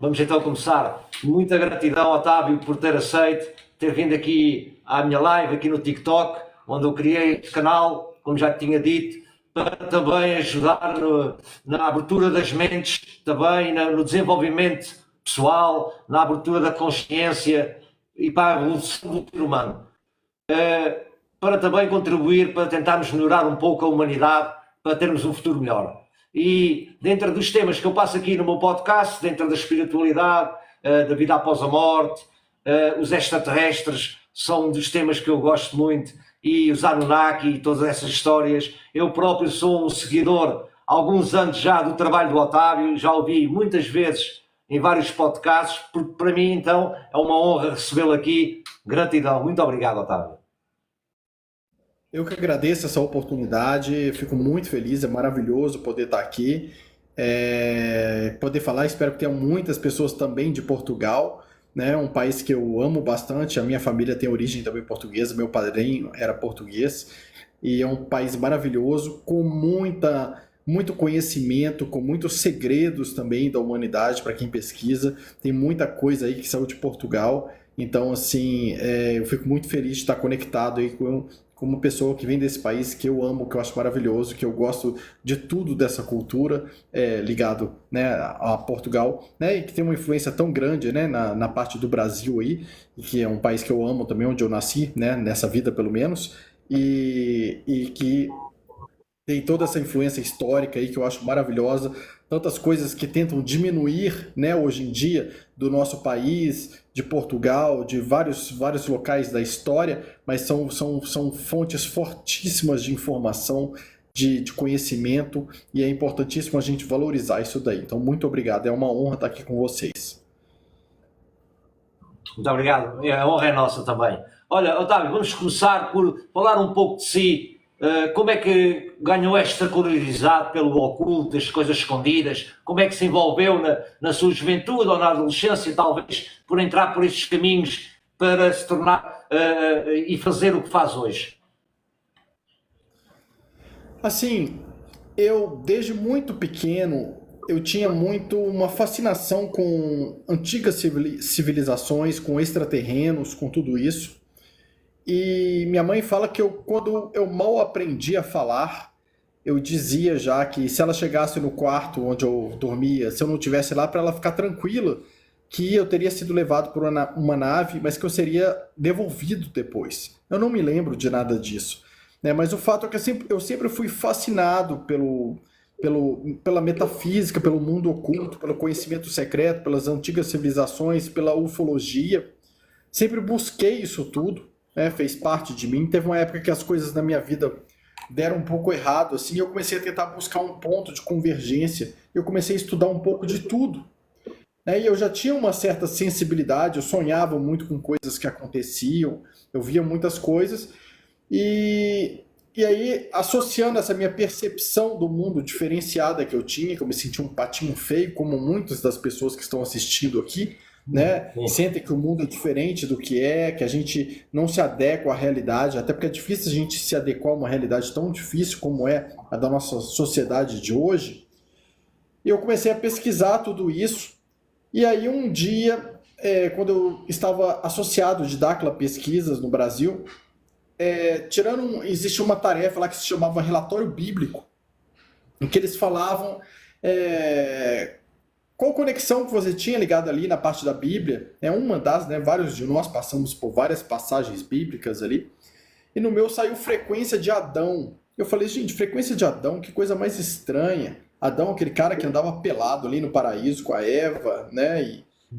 Vamos então começar. Muita gratidão, Otávio, por ter aceito, ter vindo aqui à minha live, aqui no TikTok, onde eu criei este canal, como já tinha dito, para também ajudar na abertura das mentes, também no desenvolvimento pessoal, na abertura da consciência e para a evolução do ser humano. Para também contribuir para tentarmos melhorar um pouco a humanidade, para termos um futuro melhor. E dentro dos temas que eu passo aqui no meu podcast, dentro da espiritualidade, da vida após a morte, os extraterrestres são um dos temas que eu gosto muito, e os Anunnaki e todas essas histórias. Eu próprio sou um seguidor há alguns anos já do trabalho do Otávio, já ouvi muitas vezes em vários podcasts, porque para mim então é uma honra recebê-lo aqui. Gratidão, muito obrigado, Otávio. Eu que agradeço essa oportunidade, fico muito feliz, é maravilhoso poder estar aqui, poder falar. Espero que tenham muitas pessoas também de Portugal, né? Um país que eu amo bastante. A minha família tem origem também portuguesa, meu padrinho era português, e é um país maravilhoso, com muito conhecimento, com muitos segredos também da humanidade para quem pesquisa. Tem muita coisa aí que saiu de Portugal, então assim, eu fico muito feliz de estar conectado aí com uma pessoa que vem desse país que eu amo, que eu acho maravilhoso, que eu gosto de tudo dessa cultura, ligado, né, a Portugal, né, e que tem uma influência tão grande, né, na parte do Brasil aí, e que é um país que eu amo também, onde eu nasci, né, nessa vida pelo menos, e que tem toda essa influência histórica aí que eu acho maravilhosa, tantas coisas que tentam diminuir, né, hoje em dia, do nosso país, de Portugal, de vários locais da história, mas são fontes fortíssimas de informação, de conhecimento, e é importantíssimo a gente valorizar isso daí. Então, muito obrigado, é uma honra estar aqui com vocês. Muito obrigado, a honra é nossa também. Olha, Otávio, vamos começar por falar um pouco de si. Como é que ganhou esta curiosidade pelo oculto, as coisas escondidas? Como é que se envolveu na sua juventude ou na adolescência, talvez, por entrar por estes caminhos para se tornar e fazer o que faz hoje? Assim, eu desde muito pequeno eu tinha muito uma fascinação com antigas civilizações, com extraterrenos, com tudo isso. E minha mãe fala que quando eu mal aprendi a falar, eu dizia já que se ela chegasse no quarto onde eu dormia, se eu não estivesse lá, para ela ficar tranquila, que eu teria sido levado por uma nave, mas que eu seria devolvido depois. Eu não me lembro de nada disso, né? Mas o fato é que eu sempre fui fascinado pela metafísica, pelo mundo oculto, pelo conhecimento secreto, pelas antigas civilizações, pela ufologia. Sempre busquei isso tudo, né? Fez parte de mim. Teve uma época que as coisas na minha vida deram um pouco errado, assim, eu comecei a tentar buscar um ponto de convergência. Eu comecei a estudar um pouco de tudo, né? E eu já tinha uma certa sensibilidade, eu sonhava muito com coisas que aconteciam, eu via muitas coisas, e aí, associando essa minha percepção do mundo diferenciada que eu tinha, que eu me sentia um patinho feio, como muitas das pessoas que estão assistindo aqui, né? Sentem que o mundo é diferente do que a gente não se adequa à realidade, até porque é difícil a gente se adequar a uma realidade tão difícil como é a da nossa sociedade de hoje. E eu comecei a pesquisar tudo isso, e aí um dia, quando eu estava associado de Dáquila Pesquisas no Brasil, existe uma tarefa lá que se chamava relatório bíblico, em que eles falavam qual conexão que você tinha ligado ali na parte da Bíblia. É uma das, né, vários de nós passamos por várias passagens bíblicas ali, e no meu saiu frequência de Adão. Eu falei, gente, frequência de Adão, que coisa mais estranha. Adão, aquele cara que andava pelado ali no paraíso com a Eva, né,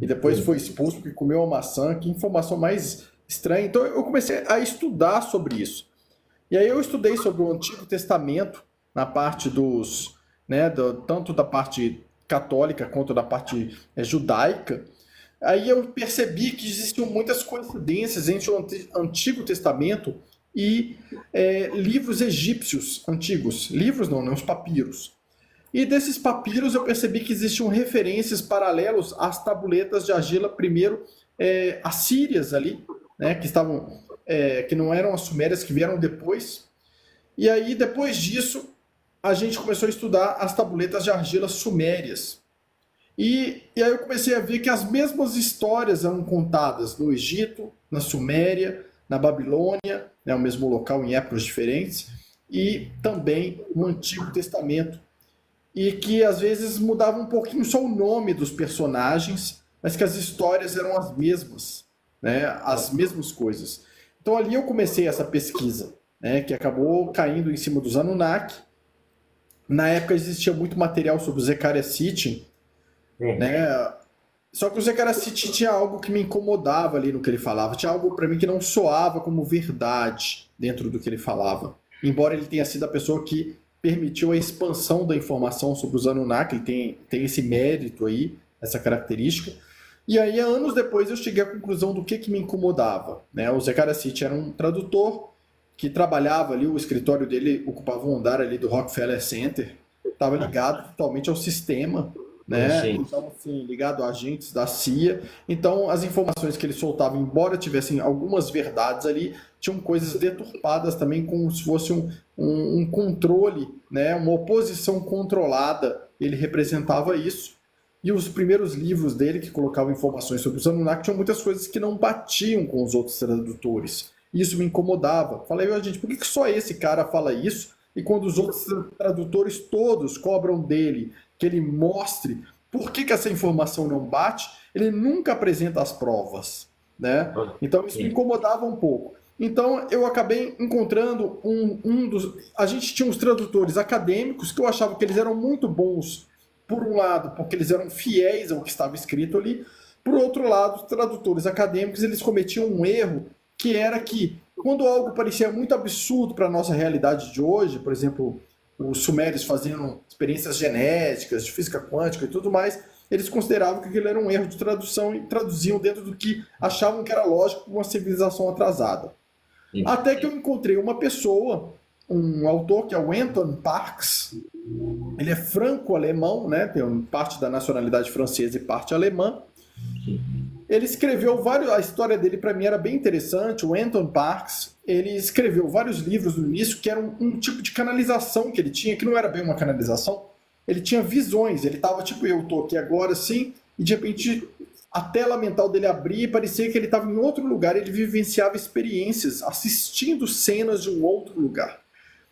e depois foi expulso porque comeu a maçã, que informação mais estranha. Então eu comecei a estudar sobre isso. E aí eu estudei sobre o Antigo Testamento, na parte tanto da parte católica quanto da parte judaica. Aí eu percebi que existiam muitas coincidências entre o Antigo Testamento e livros egípcios antigos. Livros não, né? Os papiros. E desses papiros eu percebi que existiam referências paralelos às tabuletas de argila, primeiro assírias ali, né? Que não eram as sumérias, que vieram depois. E aí, depois disso, a gente começou a estudar as tabuletas de argila sumérias. E aí eu comecei a ver que as mesmas histórias eram contadas no Egito, na Suméria, na Babilônia, né, o mesmo local em épocas diferentes, e também no Antigo Testamento. E que às vezes mudava um pouquinho só o nome dos personagens, mas que as histórias eram as mesmas, né, as mesmas coisas. Então ali eu comecei essa pesquisa, né, que acabou caindo em cima dos Anunnaki. Na época existia muito material sobre o Zecharia Sitchin, Sim. né? Só que o Zecharia Sitchin tinha algo que me incomodava ali no que ele falava. Tinha algo para mim que não soava como verdade dentro do que ele falava. Embora ele tenha sido a pessoa que permitiu a expansão da informação sobre os Anunnaki, ele tem esse mérito aí, essa característica. E aí, anos depois, eu cheguei à conclusão do que me incomodava, né? O Zecharia Sitchin era um tradutor que trabalhava ali, o escritório dele ocupava um andar ali do Rockefeller Center, estava ligado totalmente ao sistema, né? Sim. Então, assim, ligado a agentes da CIA. Então, as informações que ele soltava, embora tivessem algumas verdades ali, tinham coisas deturpadas também, como se fosse um controle, né? Uma oposição controlada. Ele representava isso. E os primeiros livros dele, que colocavam informações sobre os Anunnaki, tinham muitas coisas que não batiam com os outros tradutores. E isso me incomodava. Falei, gente, por que só esse cara fala isso? E quando os outros tradutores todos cobram dele que ele mostre por que essa informação não bate, ele nunca apresenta as provas, né? Então isso me Sim. incomodava um pouco. Então eu acabei encontrando um dos... A gente tinha uns tradutores acadêmicos que eu achava que eles eram muito bons, por um lado, porque eles eram fiéis ao que estava escrito ali, por outro lado, os tradutores acadêmicos eles cometiam um erro que era que, quando algo parecia muito absurdo para a nossa realidade de hoje, por exemplo, os sumérios fazendo experiências genéticas, de física quântica e tudo mais, eles consideravam que aquilo era um erro de tradução e traduziam dentro do que achavam que era lógico para uma civilização atrasada. Sim. Até que eu encontrei uma pessoa, um autor que é o Anton Parks, ele é franco-alemão, né? Tem parte da nacionalidade francesa e parte alemã. Ele escreveu vários. A história dele, para mim, era bem interessante. O Anton Parks, ele escreveu vários livros no início que eram um tipo de canalização que ele tinha, que não era bem uma canalização. Ele tinha visões. Ele estava tipo, eu estou aqui agora assim, e de repente a tela mental dele abria e parecia que ele estava em outro lugar. Ele vivenciava experiências, assistindo cenas de um outro lugar.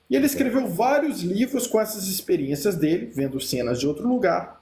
E ele escreveu vários livros com essas experiências dele, vendo cenas de outro lugar.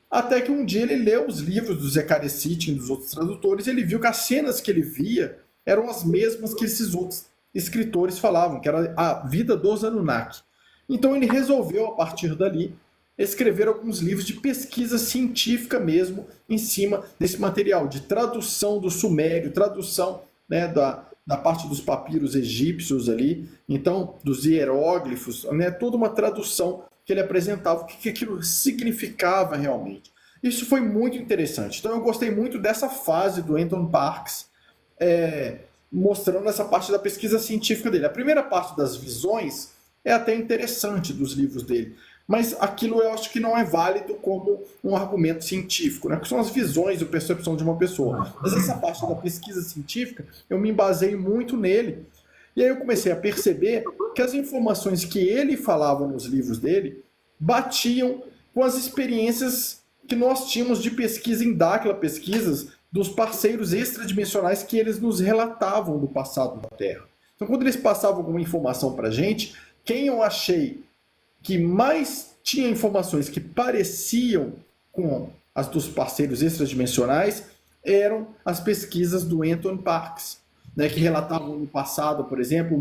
Até que um dia ele leu os livros do Zecharia Sitchin e dos outros tradutores e ele viu que as cenas que ele via eram as mesmas que esses outros escritores falavam, que era a vida dos Anunnaki. Então ele resolveu, a partir dali, escrever alguns livros de pesquisa científica mesmo em cima desse material, de tradução do sumério, tradução, né, da parte dos papiros egípcios ali, então dos hieróglifos, né, toda uma tradução que ele apresentava, o que aquilo significava realmente. Isso foi muito interessante. Então eu gostei muito dessa fase do Anton Parks, mostrando essa parte da pesquisa científica dele. A primeira parte das visões é até interessante dos livros dele, mas aquilo eu acho que não é válido como um argumento científico, né? Que são as visões ou percepção de uma pessoa. Mas essa parte da pesquisa científica, eu me baseei muito nele. E aí eu comecei a perceber que as informações que ele falava nos livros dele batiam com as experiências que nós tínhamos de pesquisa em Dáquila Pesquisas dos parceiros extradimensionais que eles nos relatavam do passado da Terra. Então, quando eles passavam alguma informação para a gente, quem eu achei que mais tinha informações que pareciam com as dos parceiros extradimensionais eram as pesquisas do Anton Parks, né, que relatavam no passado, por exemplo,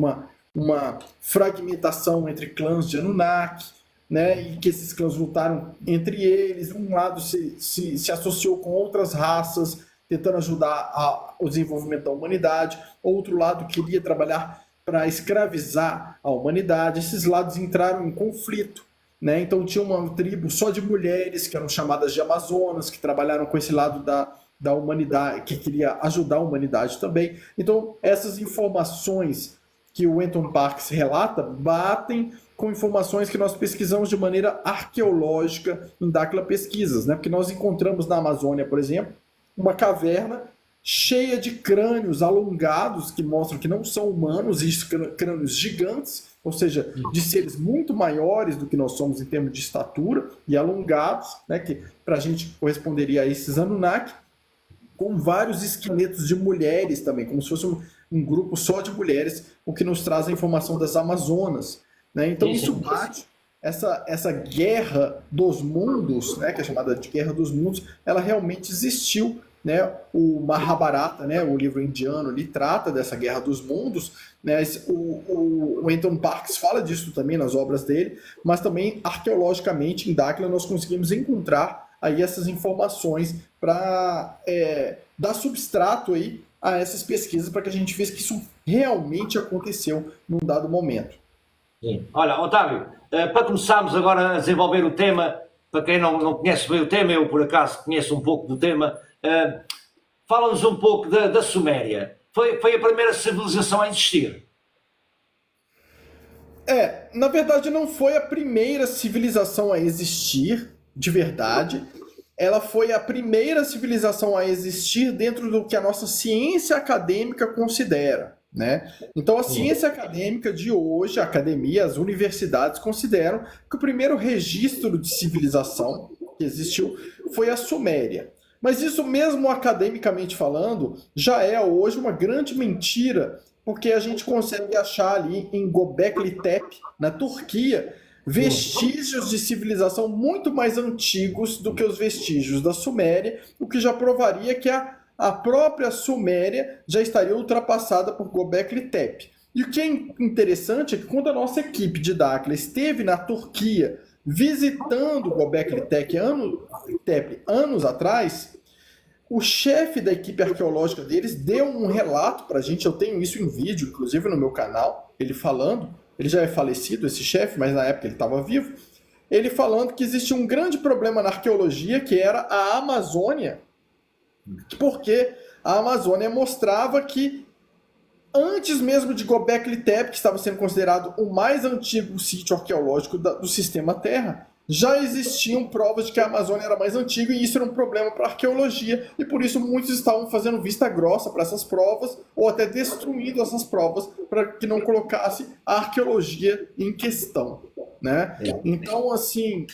uma fragmentação entre clãs de Anunnaki, né, e que esses clãs lutaram entre eles. Um lado se associou com outras raças, tentando ajudar o desenvolvimento da humanidade. Outro lado queria trabalhar para escravizar a humanidade. Esses lados entraram em conflito, né? Então tinha uma tribo só de mulheres, que eram chamadas de Amazonas, que trabalharam com esse lado da humanidade, que queria ajudar a humanidade também. Então essas informações que o Anton Parks relata batem com informações que nós pesquisamos de maneira arqueológica em Dáquila Pesquisas, né? Porque nós encontramos na Amazônia, por exemplo, uma caverna cheia de crânios alongados que mostram que não são humanos, e crânios gigantes, ou seja, de seres muito maiores do que nós somos em termos de estatura e alongados, né, que para a gente corresponderia a esses Anunnaki, com vários esqueletos de mulheres também, como se fosse um grupo só de mulheres, o que nos traz a informação das Amazonas, né? Então isso bate, essa guerra dos mundos, né, que é chamada de Guerra dos Mundos, ela realmente existiu, né? O Mahabharata, né, o livro indiano, ele trata dessa Guerra dos Mundos, né? O Anton Parks fala disso também nas obras dele, mas também arqueologicamente em Dáquila nós conseguimos encontrar aí essas informações para dar substrato aí a essas pesquisas para que a gente veja que isso realmente aconteceu num dado momento. Sim. Olha, Otávio, para começarmos agora a desenvolver o tema, para quem não conhece bem o tema, eu por acaso conheço um pouco do tema, fala-nos um pouco da Suméria. Foi a primeira civilização a existir? Na verdade não foi a primeira civilização a existir, de verdade. Ela foi a primeira civilização a existir dentro do que a nossa ciência acadêmica considera, né? Então a ciência acadêmica de hoje, a academia, as universidades consideram que o primeiro registro de civilização que existiu foi a Suméria. Mas isso mesmo academicamente falando, já é hoje uma grande mentira, porque a gente consegue achar ali em Göbekli Tepe, na Turquia, vestígios de civilização muito mais antigos do que os vestígios da Suméria, o que já provaria que a própria Suméria já estaria ultrapassada por Göbekli Tepe. E o que é interessante é que quando a nossa equipe de Dáquila esteve na Turquia visitando Göbekli Tepe anos atrás, o chefe da equipe arqueológica deles deu um relato para a gente, eu tenho isso em vídeo, inclusive no meu canal, ele falando. Ele já é falecido, esse chefe, mas na época ele estava vivo. Ele falando que existia um grande problema na arqueologia, que era a Amazônia, porque a Amazônia mostrava que antes mesmo de Göbekli Tepe, que estava sendo considerado o mais antigo sítio arqueológico do sistema Terra, já existiam provas de que a Amazônia era mais antiga e isso era um problema para a arqueologia e por isso muitos estavam fazendo vista grossa para essas provas ou até destruindo essas provas para que não colocasse a arqueologia em questão, né? Então, assim,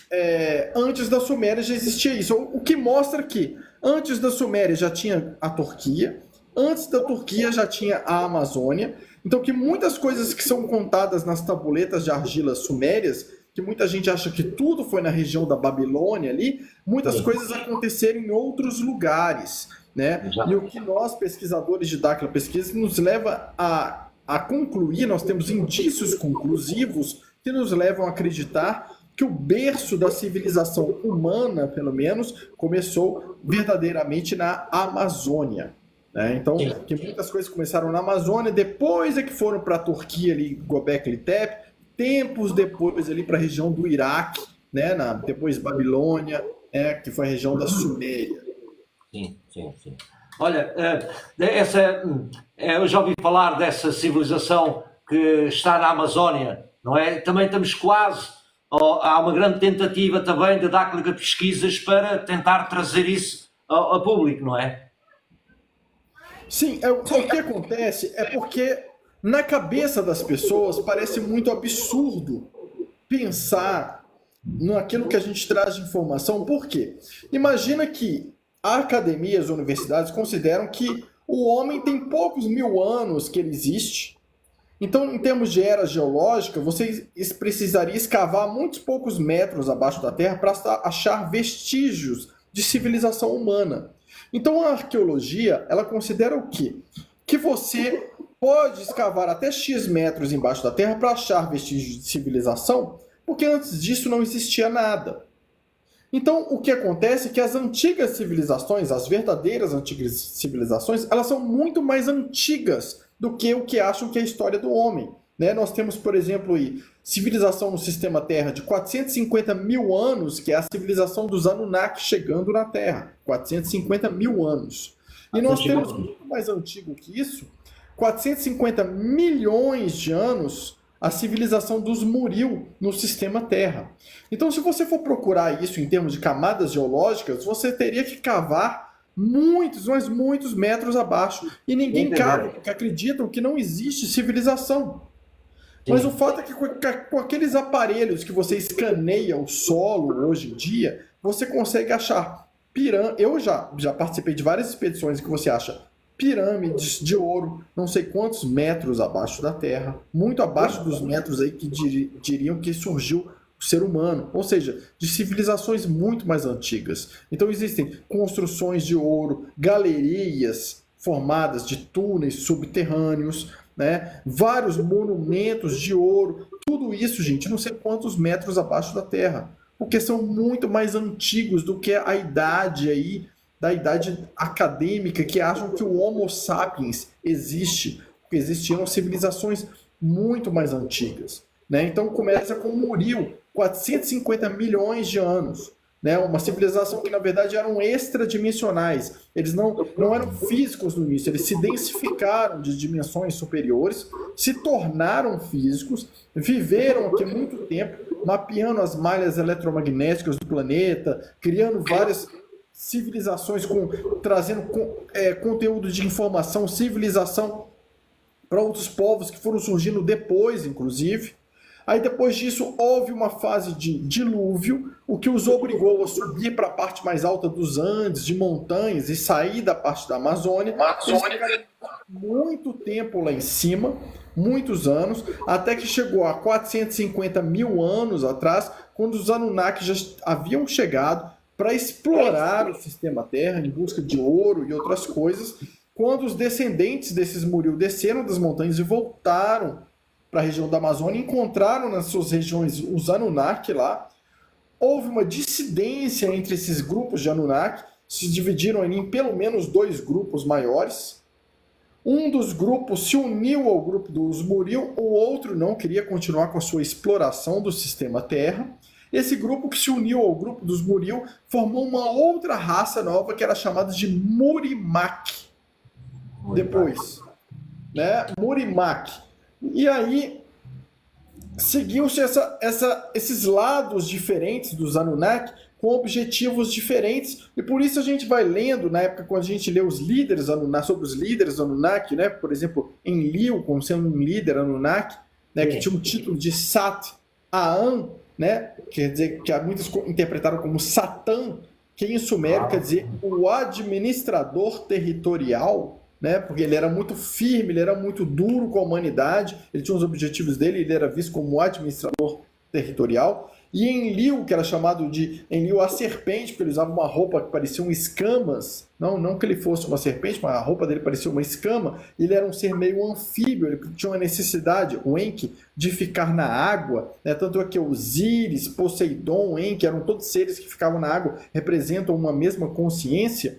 antes da Suméria já existia isso, o que mostra que antes da Suméria já tinha a Turquia, antes da Turquia já tinha a Amazônia, então que muitas coisas que são contadas nas tabuletas de argila sumérias, que muita gente acha que tudo foi na região da Babilônia ali, muitas coisas aconteceram em outros lugares, né? E o que nós, pesquisadores de Dáquila Pesquisa, nos leva a concluir, nós temos indícios conclusivos que nos levam a acreditar que o berço da civilização humana, pelo menos, começou verdadeiramente na Amazônia. Né? Então, que muitas coisas começaram na Amazônia, depois é que foram para a Turquia, ali, Göbekli Tepe, tempos depois ali para a região do Iraque, né? Depois Babilônia, que foi a região da Suméria. Sim. Olha, eu já ouvi falar dessa civilização que está na Amazónia, não é? Também estamos quase, há uma grande tentativa também de Dáquila Pesquisas para tentar trazer isso ao público, não é? Sim, o que acontece é porque na cabeça das pessoas parece muito absurdo pensar naquilo que a gente traz de informação. Por quê? Imagina que a academia, as universidades consideram que o homem tem poucos mil anos que ele existe. Então, em termos de era geológica, você precisaria escavar muitos poucos metros abaixo da Terra para achar vestígios de civilização humana. Então, a arqueologia, ela considera o quê? Que você pode escavar até X metros embaixo da Terra para achar vestígios de civilização, porque antes disso não existia nada. Então, o que acontece é que as antigas civilizações, as verdadeiras antigas civilizações, elas são muito mais antigas do que o que acham que é a história do homem. Né? Nós temos, por exemplo, civilização no sistema Terra de 450 mil anos, que é a civilização dos Anunnaki chegando na Terra. 450 mil anos. E nós temos muito mais antigo que isso, 450 milhões de anos, a civilização dos Muril no sistema Terra. Então, se você for procurar isso em termos de camadas geológicas, você teria que cavar muitos, mas muitos metros abaixo. E ninguém cava, porque acreditam que não existe civilização. Mas o sim, fato é que com aqueles aparelhos que você escaneia o solo hoje em dia, você consegue achar pirâmides. Eu já participei de várias expedições que você acha pirâmides de ouro, não sei quantos metros abaixo da Terra, muito abaixo dos metros aí que diriam que surgiu o ser humano, ou seja, de civilizações muito mais antigas. Então existem construções de ouro, galerias formadas de túneis subterrâneos, né? Vários monumentos de ouro, tudo isso, gente, não sei quantos metros abaixo da Terra, porque são muito mais antigos do que a idade aí, da idade acadêmica, que acham que o Homo sapiens existe, porque existiram civilizações muito mais antigas, né? Então começa com Muril, 450 milhões de anos, né? Uma civilização que na verdade eram extradimensionais. Eles não eram físicos no início, eles se densificaram de dimensões superiores, se tornaram físicos, viveram aqui muito tempo, mapeando as malhas eletromagnéticas do planeta, criando várias civilizações, trazendo conteúdo de informação, civilização para outros povos que foram surgindo depois, inclusive. Aí depois disso houve uma fase de dilúvio, o que os obrigou a subir para a parte mais alta dos Andes, de montanhas, e sair da parte da Amazônia. Eles ficaram muito tempo lá em cima, muitos anos, até que chegou a 450 mil anos atrás, quando os Anunnaki já haviam chegado para explorar o sistema Terra em busca de ouro e outras coisas, quando os descendentes desses Muril desceram das montanhas e voltaram para a região da Amazônia, encontraram nas suas regiões os Anunnaki lá. Houve uma dissidência entre esses grupos de Anunnaki, se dividiram em pelo menos dois grupos maiores. Um dos grupos se uniu ao grupo dos Muril, o outro não, queria continuar com a sua exploração do sistema Terra. Esse grupo que se uniu ao grupo dos Muril formou uma outra raça nova que era chamada de Murimaki. Depois, né? Murimaki. E aí seguiu-se esses lados diferentes dos Anunnaki com objetivos diferentes, e por isso a gente vai lendo, na época quando a gente lê os líderes Anunnaki, sobre os líderes Anunnaki, né? Por exemplo, Enlil como sendo um líder Anunnaki, né? Que tinha o título de Sat-Aan, né? Quer dizer, que muitos interpretaram como Satã, que em sumério quer dizer o administrador territorial, né? Porque ele era muito firme, ele era muito duro com a humanidade, ele tinha os objetivos dele, ele era visto como administrador territorial. E Enlil, que era chamado de Enlil a serpente, porque ele usava uma roupa que pareciam escamas, não que ele fosse uma serpente, mas a roupa dele parecia uma escama, ele era um ser meio anfíbio, ele tinha uma necessidade, o Enki, de ficar na água, né? Tanto é que Osíris, Poseidon, Enki, eram todos seres que ficavam na água, representam uma mesma consciência.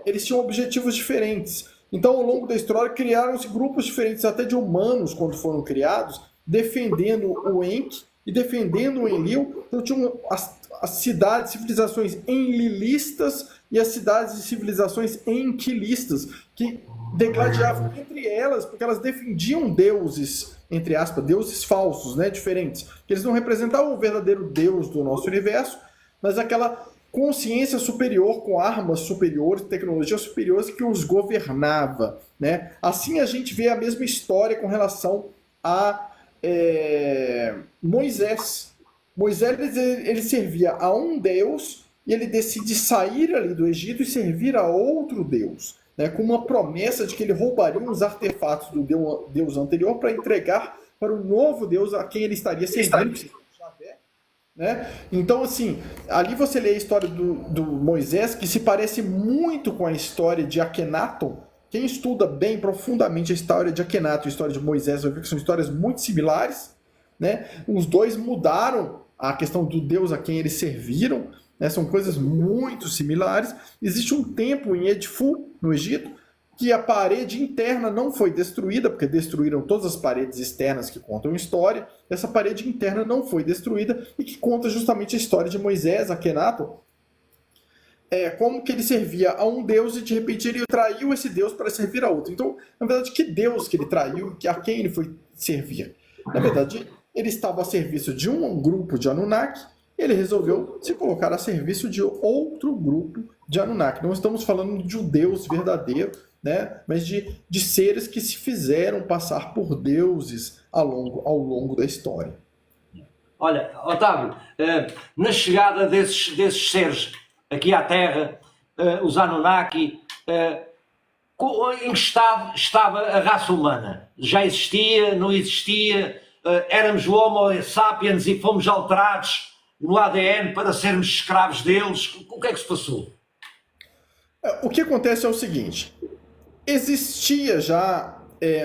Eles tinham objetivos diferentes. Então, ao longo da história, criaram-se grupos diferentes, até de humanos, quando foram criados, defendendo o Enki e defendendo o Enlil. Então, tinham as cidades, civilizações enlilistas e as cidades e civilizações enquilistas, que degladiavam entre elas, porque elas defendiam deuses, entre aspas, deuses falsos, né, diferentes. Que eles não representavam o verdadeiro Deus do nosso universo, mas aquela consciência superior, com armas superiores, tecnologias superiores que os governava, né? Assim a gente vê a mesma história com relação a Moisés. Moisés ele servia a um Deus e ele decide sair ali do Egito e servir a outro Deus, né? Com uma promessa de que ele roubaria os artefatos do Deus anterior para entregar para o novo Deus a quem ele estaria servindo. Né? Então, assim, ali você lê a história do Moisés, que se parece muito com a história de Akhenaton. Quem estuda bem profundamente a história de Akhenaton e a história de Moisés vai ver que são histórias muito similares, né? Os dois mudaram a questão do Deus a quem eles serviram, né? São coisas muito similares. Existe um templo em Edfu, no Egito, que a parede interna não foi destruída, porque destruíram todas as paredes externas que contam história. Essa parede interna não foi destruída e que conta justamente a história de Moisés, Akhenaton, como que ele servia a um Deus e de repente ele traiu esse Deus para servir a outro. Então, na verdade, que Deus que ele traiu, a quem ele foi servir? Na verdade, ele estava a serviço de um grupo de Anunnaki ele resolveu se colocar a serviço de outro grupo de Anunnaki. Não estamos falando de um Deus verdadeiro, né? Mas de seres que se fizeram passar por deuses ao longo da história. Olha, Otávio, na chegada desses seres aqui à Terra, os Anunnaki, em que estava a raça humana? Já existia, não existia? Éramos o Homo sapiens e fomos alterados no ADN para sermos escravos deles? O que é que se passou? O que acontece é o seguinte: existia já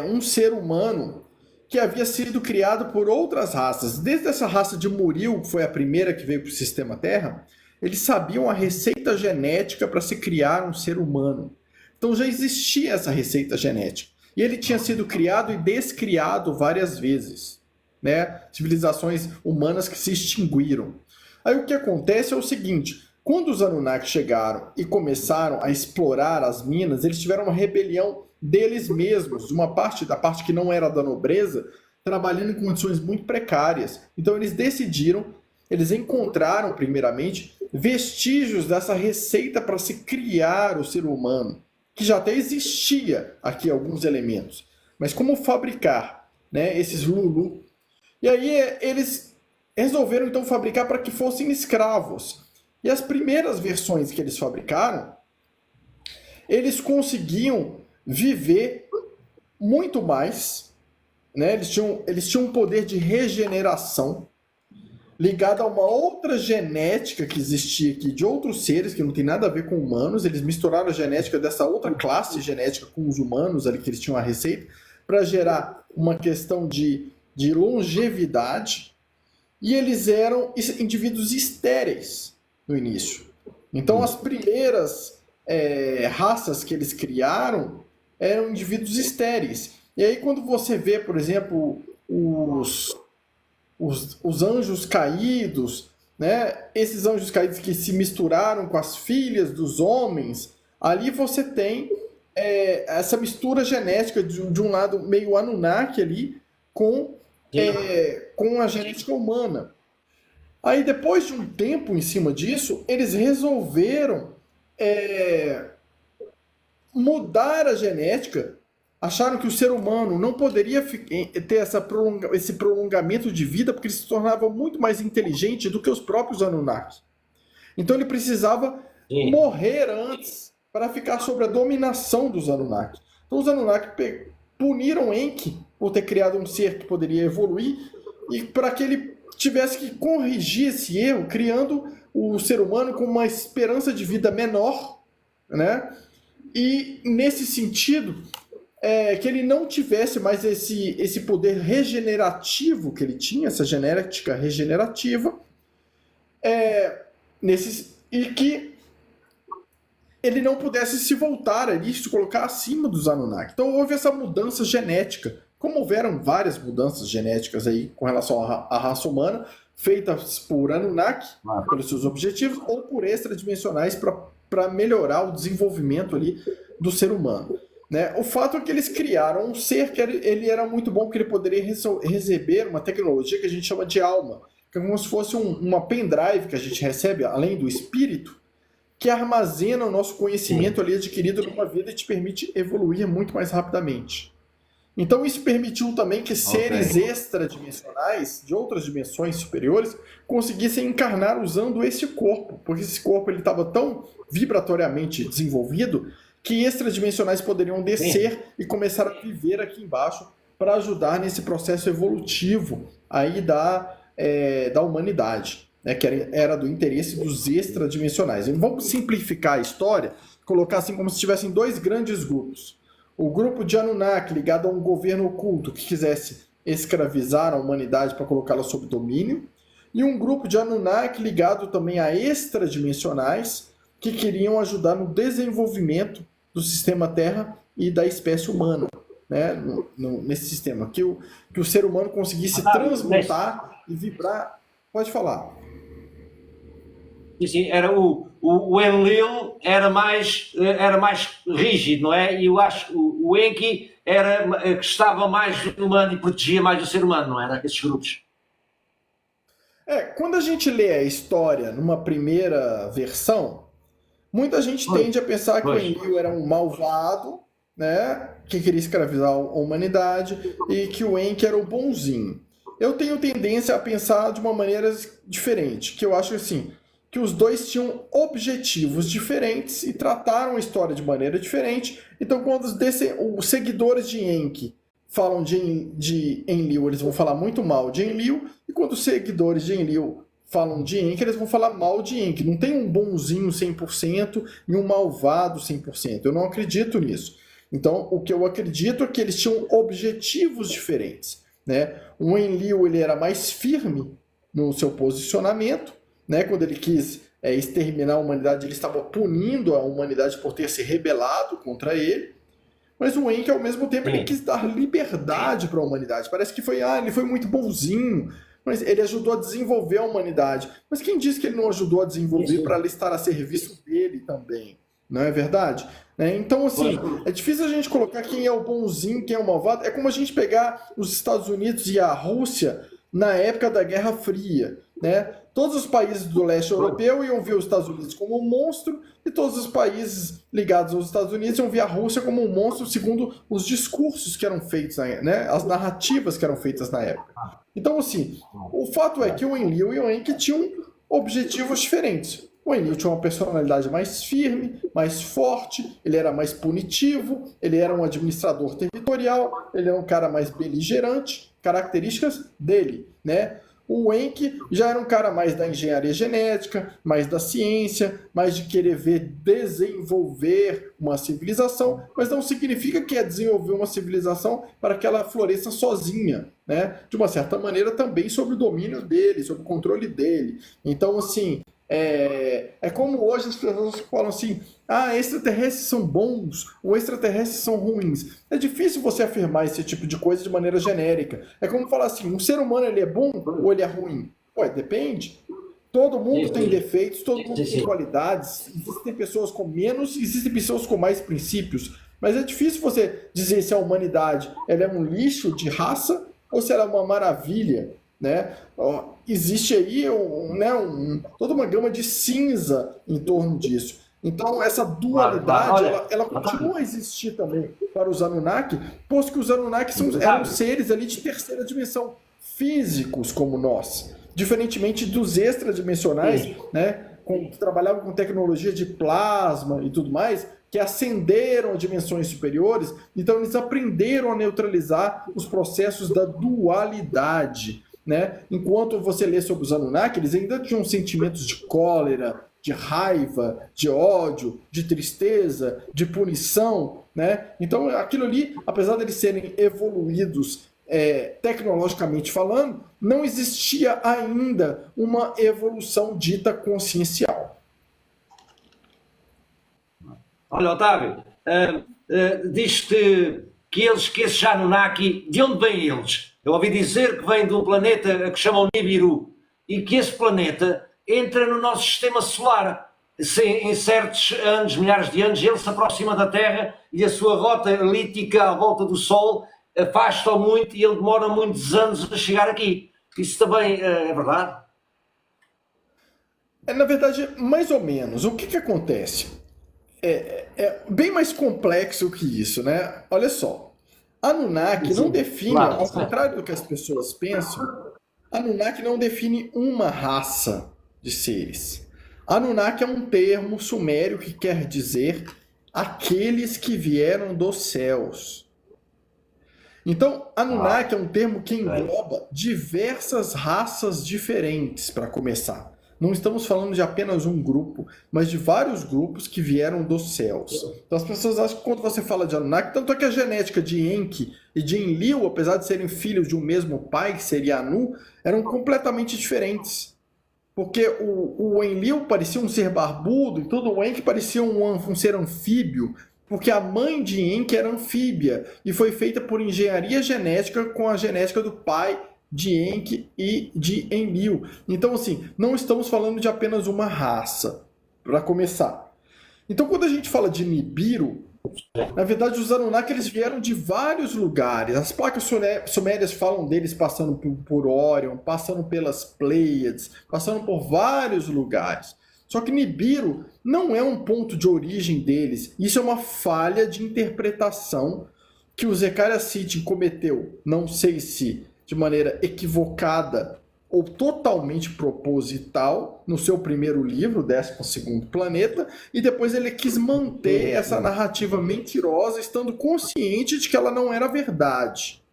um ser humano que havia sido criado por outras raças. Desde essa raça de Muril, que foi a primeira que veio para o sistema Terra, eles sabiam a receita genética para se criar um ser humano. Então já existia essa receita genética. E ele tinha sido criado e descriado várias vezes, né? Civilizações humanas que se extinguiram. Aí o que acontece é o seguinte: quando os Anunnaki chegaram e começaram a explorar as minas, eles tiveram uma rebelião deles mesmos, de uma parte da parte que não era da nobreza, trabalhando em condições muito precárias. Então eles encontraram primeiramente vestígios dessa receita para se criar o ser humano, que já até existia aqui alguns elementos. Mas como fabricar, né, esses Lulu? E aí eles resolveram então fabricar para que fossem escravos. E as primeiras versões que eles fabricaram, eles conseguiam viver muito mais, né? Eles tinham um poder de regeneração ligado a uma outra genética que existia aqui de outros seres que não tem nada a ver com humanos. Eles misturaram a genética dessa outra classe genética com os humanos ali que eles tinham a receita para gerar uma questão de longevidade. E eles eram indivíduos estéreis no início. Então as primeiras raças que eles criaram eram indivíduos estéreis. E aí quando você vê, por exemplo, os anjos caídos, né? Esses anjos caídos que se misturaram com as filhas dos homens, ali você tem essa mistura genética de um lado meio Anunnaki ali com a genética humana. Aí depois de um tempo em cima disso, eles resolveram mudar a genética. Acharam que o ser humano não poderia ter esse prolongamento de vida porque ele se tornava muito mais inteligente do que os próprios Anunnaki. Então ele precisava morrer antes para ficar sob a dominação dos Anunnaki. Então os Anunnaki puniram Enki por ter criado um ser que poderia evoluir e para que ele tivesse que corrigir esse erro, criando o ser humano com uma esperança de vida menor, né? E nesse sentido que ele não tivesse mais esse poder regenerativo que ele tinha, essa genética regenerativa, e que ele não pudesse se voltar ali, se colocar acima dos Anunnaki. Então houve essa mudança genética, como houveram várias mudanças genéticas aí com relação à raça humana, feitas por Anunnaki, pelos seus objetivos, ou por extradimensionais para melhorar o desenvolvimento ali do ser humano. Né? O fato é que eles criaram um ser que ele era muito bom, porque ele poderia receber uma tecnologia que a gente chama de alma, que é como se fosse uma pendrive que a gente recebe, além do espírito, que armazena o nosso conhecimento ali adquirido numa vida e te permite evoluir muito mais rapidamente. Então isso permitiu também que seres extradimensionais, de outras dimensões superiores, conseguissem encarnar usando esse corpo, porque esse corpo estava tão vibratoriamente desenvolvido que extradimensionais poderiam descer e começar a viver aqui embaixo para ajudar nesse processo evolutivo aí da humanidade, né, que era do interesse dos extradimensionais. E vamos simplificar a história, colocar assim como se tivessem dois grandes grupos. O grupo de Anunnaki ligado a um governo oculto que quisesse escravizar a humanidade para colocá-la sob domínio, e um grupo de Anunnaki ligado também a extradimensionais que queriam ajudar no desenvolvimento do sistema Terra e da espécie humana, né? Nesse sistema, que o ser humano conseguisse transmutar e vibrar. Pode falar. Sim, era o Enlil era mais rígido, não é? E eu acho que o Enki gostava mais do humano e protegia mais o ser humano, não era? Esses grupos. Quando a gente lê a história numa primeira versão, muita gente Pois, tende a pensar que o pois. Enlil era um malvado, né, que queria escravizar a humanidade, e que o Enki era o bonzinho. Eu tenho tendência a pensar de uma maneira diferente, que eu acho assim, que os dois tinham objetivos diferentes e trataram a história de maneira diferente. Então, quando os seguidores de Enki falam de Enlil, eles vão falar muito mal de Enlil, e quando os seguidores de Enlil falam de Enki, eles vão falar mal de Enki. Não tem um bonzinho 100% e um malvado 100%. Eu não acredito nisso. Então, o que eu acredito é que eles tinham objetivos diferentes, né? O Enlil, ele era mais firme no seu posicionamento, né? Quando ele quis exterminar a humanidade, ele estava punindo a humanidade por ter se rebelado contra ele. Mas o Enki, ao mesmo tempo, ele Sim. quis dar liberdade para a humanidade. Parece que ele foi muito bonzinho, mas ele ajudou a desenvolver a humanidade. Mas quem disse que ele não ajudou a desenvolver para ela estar a serviço dele também? Não é verdade? Né? Então, assim, Pois. é difícil a gente colocar quem é o bonzinho, quem é o malvado. É como a gente pegar os Estados Unidos e a Rússia na época da Guerra Fria, né? Todos os países do leste europeu iam ver os Estados Unidos como um monstro e todos os países ligados aos Estados Unidos iam ver a Rússia como um monstro segundo os discursos que eram feitos, né? As narrativas que eram feitas na época. Então, assim, o fato é que o Enlil e o Enki tinham objetivos diferentes. O Enlil tinha uma personalidade mais firme, mais forte, ele era mais punitivo, ele era um administrador territorial, ele era um cara mais beligerante, características dele, né? O Enki já era um cara mais da engenharia genética, mais da ciência, mais de querer ver desenvolver uma civilização, mas não significa que é desenvolver uma civilização para que ela floresça sozinha, né? De uma certa maneira também sob o domínio dele, sob o controle dele. Então, assim, é como hoje as pessoas falam assim, extraterrestres são bons ou extraterrestres são ruins. É difícil você afirmar esse tipo de coisa de maneira genérica. É como falar assim, um ser humano ele é bom ou ele é ruim? Ué, depende. Todo mundo tem defeitos, todo mundo tem qualidades. Existem pessoas com menos, existem pessoas com mais princípios. Mas é difícil você dizer se a humanidade ela é um lixo de raça ou se ela é uma maravilha, né? Existe aí toda uma gama de cinza em torno disso. Então, essa dualidade, ela continua a existir também para os Anunnaki, posto que os Anunnaki eram seres ali de terceira dimensão, físicos como nós, diferentemente dos extradimensionais, né, que trabalhavam com tecnologia de plasma e tudo mais, que ascenderam a dimensões superiores, então eles aprenderam a neutralizar os processos da dualidade, né? Enquanto você lê sobre os Anunnaki, eles ainda tinham sentimentos de cólera, de raiva, de ódio, de tristeza, de punição, né? Então aquilo ali, apesar de eles serem evoluídos tecnologicamente falando, não existia ainda uma evolução dita consciencial. Olha, Otávio, diz que esses Anunnaki, de onde vêm eles? Eu ouvi dizer que vem de um planeta que chamam Nibiru e que esse planeta entra no nosso sistema solar. Em certos anos, milhares de anos, ele se aproxima da Terra e a sua rota elíptica à volta do Sol afasta-o muito e ele demora muitos anos a chegar aqui. Isso também é verdade? Na verdade, mais ou menos. O que acontece? É bem mais complexo que isso, né? Olha só. Anunnaki não define, ao contrário do que as pessoas pensam, Anunnaki não define uma raça de seres. Anunnaki é um termo sumério que quer dizer aqueles que vieram dos céus. Então, Anunnaki é um termo que engloba diversas raças diferentes, para começar. Não estamos falando de apenas um grupo, mas de vários grupos que vieram dos céus. Então as pessoas acham que quando você fala de Anunnaki, tanto é que a genética de Enki e de Enlil, apesar de serem filhos de um mesmo pai, que seria Anu, eram completamente diferentes. Porque o Enlil parecia um ser barbudo e todo o Enki parecia um ser anfíbio, porque a mãe de Enki era anfíbia e foi feita por engenharia genética com a genética do pai de Enki e de Enlil. Então, assim, não estamos falando de apenas uma raça, para começar. Então, quando a gente fala de Nibiru, Na verdade, os Anunnaki eles vieram de vários lugares. As placas sumérias falam deles passando por Órion, passando pelas Pleiades, passando por vários lugares. Só que Nibiru não é um ponto de origem deles. Isso é uma falha de interpretação que o Zecharia Sitchin cometeu. Não sei se de maneira equivocada ou totalmente proposital no seu primeiro livro, 12º Planeta, e depois ele quis manter essa narrativa mentirosa, estando consciente de que ela não era verdade.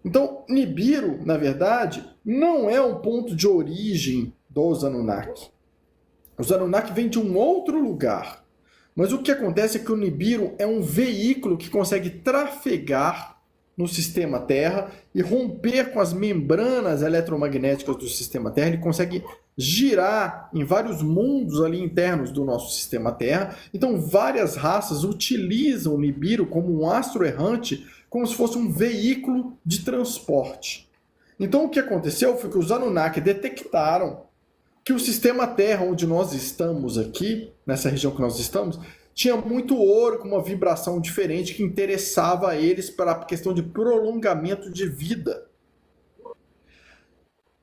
Então, Nibiru, na verdade, não é um ponto de origem dos Anunnaki. Os Anunnaki vêm de um outro lugar. Mas o que acontece é que o Nibiru é um veículo que consegue trafegar no sistema Terra e romper com as membranas eletromagnéticas do sistema Terra. Ele consegue girar em vários mundos ali internos do nosso sistema Terra. Então, várias raças utilizam o Nibiru como um astro errante, como se fosse um veículo de transporte. Então, o que aconteceu foi que os Anunnaki detectaram que o sistema Terra, onde nós estamos aqui, nessa região que nós estamos, tinha muito ouro com uma vibração diferente que interessava a eles para a questão de prolongamento de vida.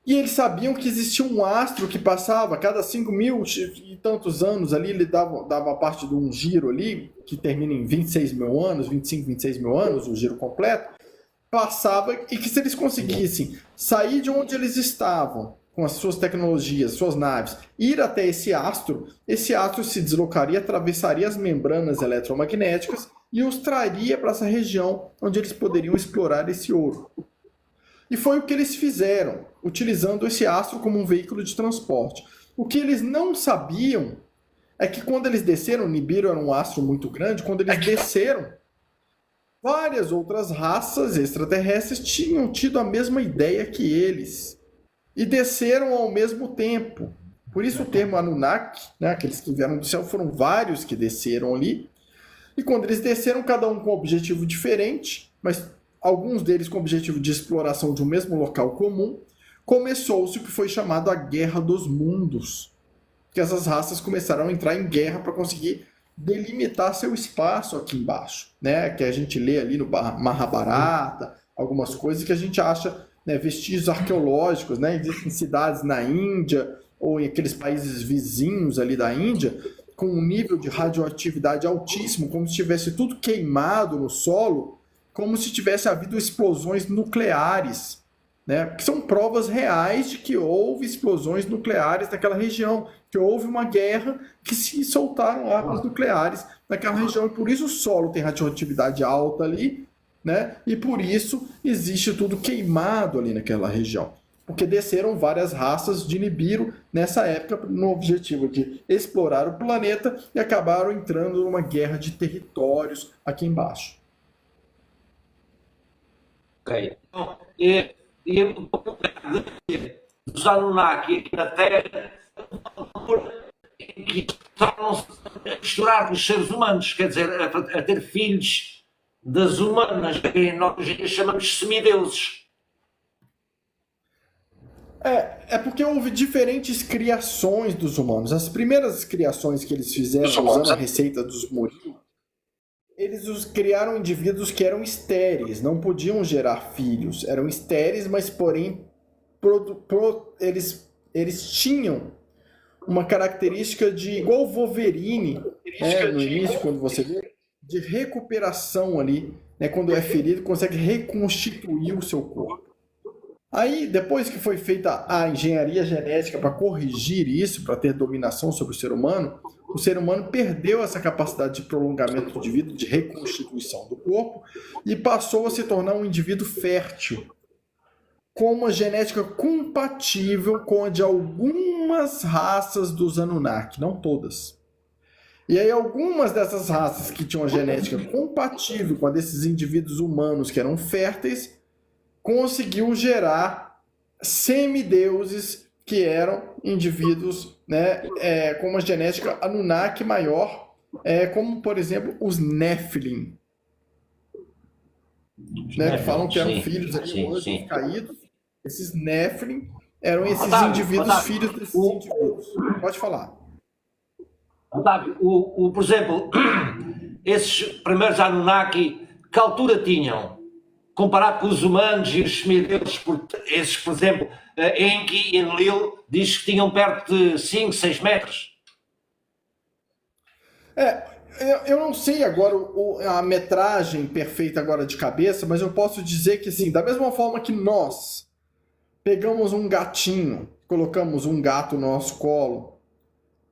E eles sabiam que existia um astro que passava a cada 5.000 e tantos anos ali, ele dava parte de um giro ali, que termina em 26 mil anos, 25, 26 mil anos, o giro completo, passava, e que se eles conseguissem sair de onde eles estavam, com as suas tecnologias, suas naves, ir até esse astro se deslocaria, atravessaria as membranas eletromagnéticas e os traria para essa região onde eles poderiam explorar esse ouro. E foi o que eles fizeram, utilizando esse astro como um veículo de transporte. O que eles não sabiam é que quando eles desceram, Nibiru era um astro muito grande, quando eles desceram, várias outras raças extraterrestres tinham tido a mesma ideia que eles. E desceram ao mesmo tempo. Por isso o termo Anunnaki, né, aqueles que vieram do céu, foram vários que desceram ali. E quando eles desceram, cada um com um objetivo diferente, mas alguns deles com o objetivo de exploração de um mesmo local comum, começou-se o que foi chamado a Guerra dos Mundos. Que essas raças começaram a entrar em guerra para conseguir delimitar seu espaço aqui embaixo. Né? Que a gente lê ali no Mahabharata, algumas coisas que a gente acha... Né, vestígios arqueológicos, né? Existem cidades na Índia ou em aqueles países vizinhos ali da Índia com um nível de radioatividade altíssimo, como se tivesse tudo queimado no solo, como se tivesse havido explosões nucleares, né? Que são provas reais de que houve explosões nucleares naquela região, que houve uma guerra que se soltaram armas nucleares naquela região, e por isso o solo tem radioatividade alta ali, né? E por isso existe tudo queimado ali naquela região. Porque desceram várias raças de Nibiru nessa época no objetivo de explorar o planeta e acabaram entrando numa guerra de territórios aqui embaixo. Ok. Então, dos Anunnaki aqui na Terra que tornam-se a misturar com os seres humanos, quer dizer, a ter filhos das humanas, que nós chamamos semideuses. É porque houve diferentes criações dos humanos. As primeiras criações que eles fizeram usando a receita dos Mori, eles criaram indivíduos que eram estéreis, não podiam gerar filhos. Eram estéreis, mas porém eles tinham uma característica de, igual o Wolverine, né, no início, quando você vê, de recuperação ali, né, quando é ferido, consegue reconstituir o seu corpo. Aí, depois que foi feita a engenharia genética para corrigir isso, para ter dominação sobre o ser humano perdeu essa capacidade de prolongamento de vida, de reconstituição do corpo, e passou a se tornar um indivíduo fértil, com uma genética compatível com a de algumas raças dos Anunnaki, não todas. E aí algumas dessas raças que tinham a genética compatível com a desses indivíduos humanos que eram férteis, conseguiu gerar semideuses que eram indivíduos, né, com uma genética Anunnaki maior, como, por exemplo, os Nephilim. Né, que falam que eram filhos de anjos caídos. Esses Nephilim eram esses indivíduos, filhos desses indivíduos. Pode falar. Otávio, por exemplo, esses primeiros Anunnaki, que altura tinham? Comparado com os humanos e os semideuses, esses, por exemplo, Enki e Enlil, diz que tinham perto de 5, 6 metros. Eu não sei agora a metragem perfeita agora de cabeça, mas eu posso dizer que, assim, da mesma forma que nós pegamos um gatinho, colocamos um gato no nosso colo,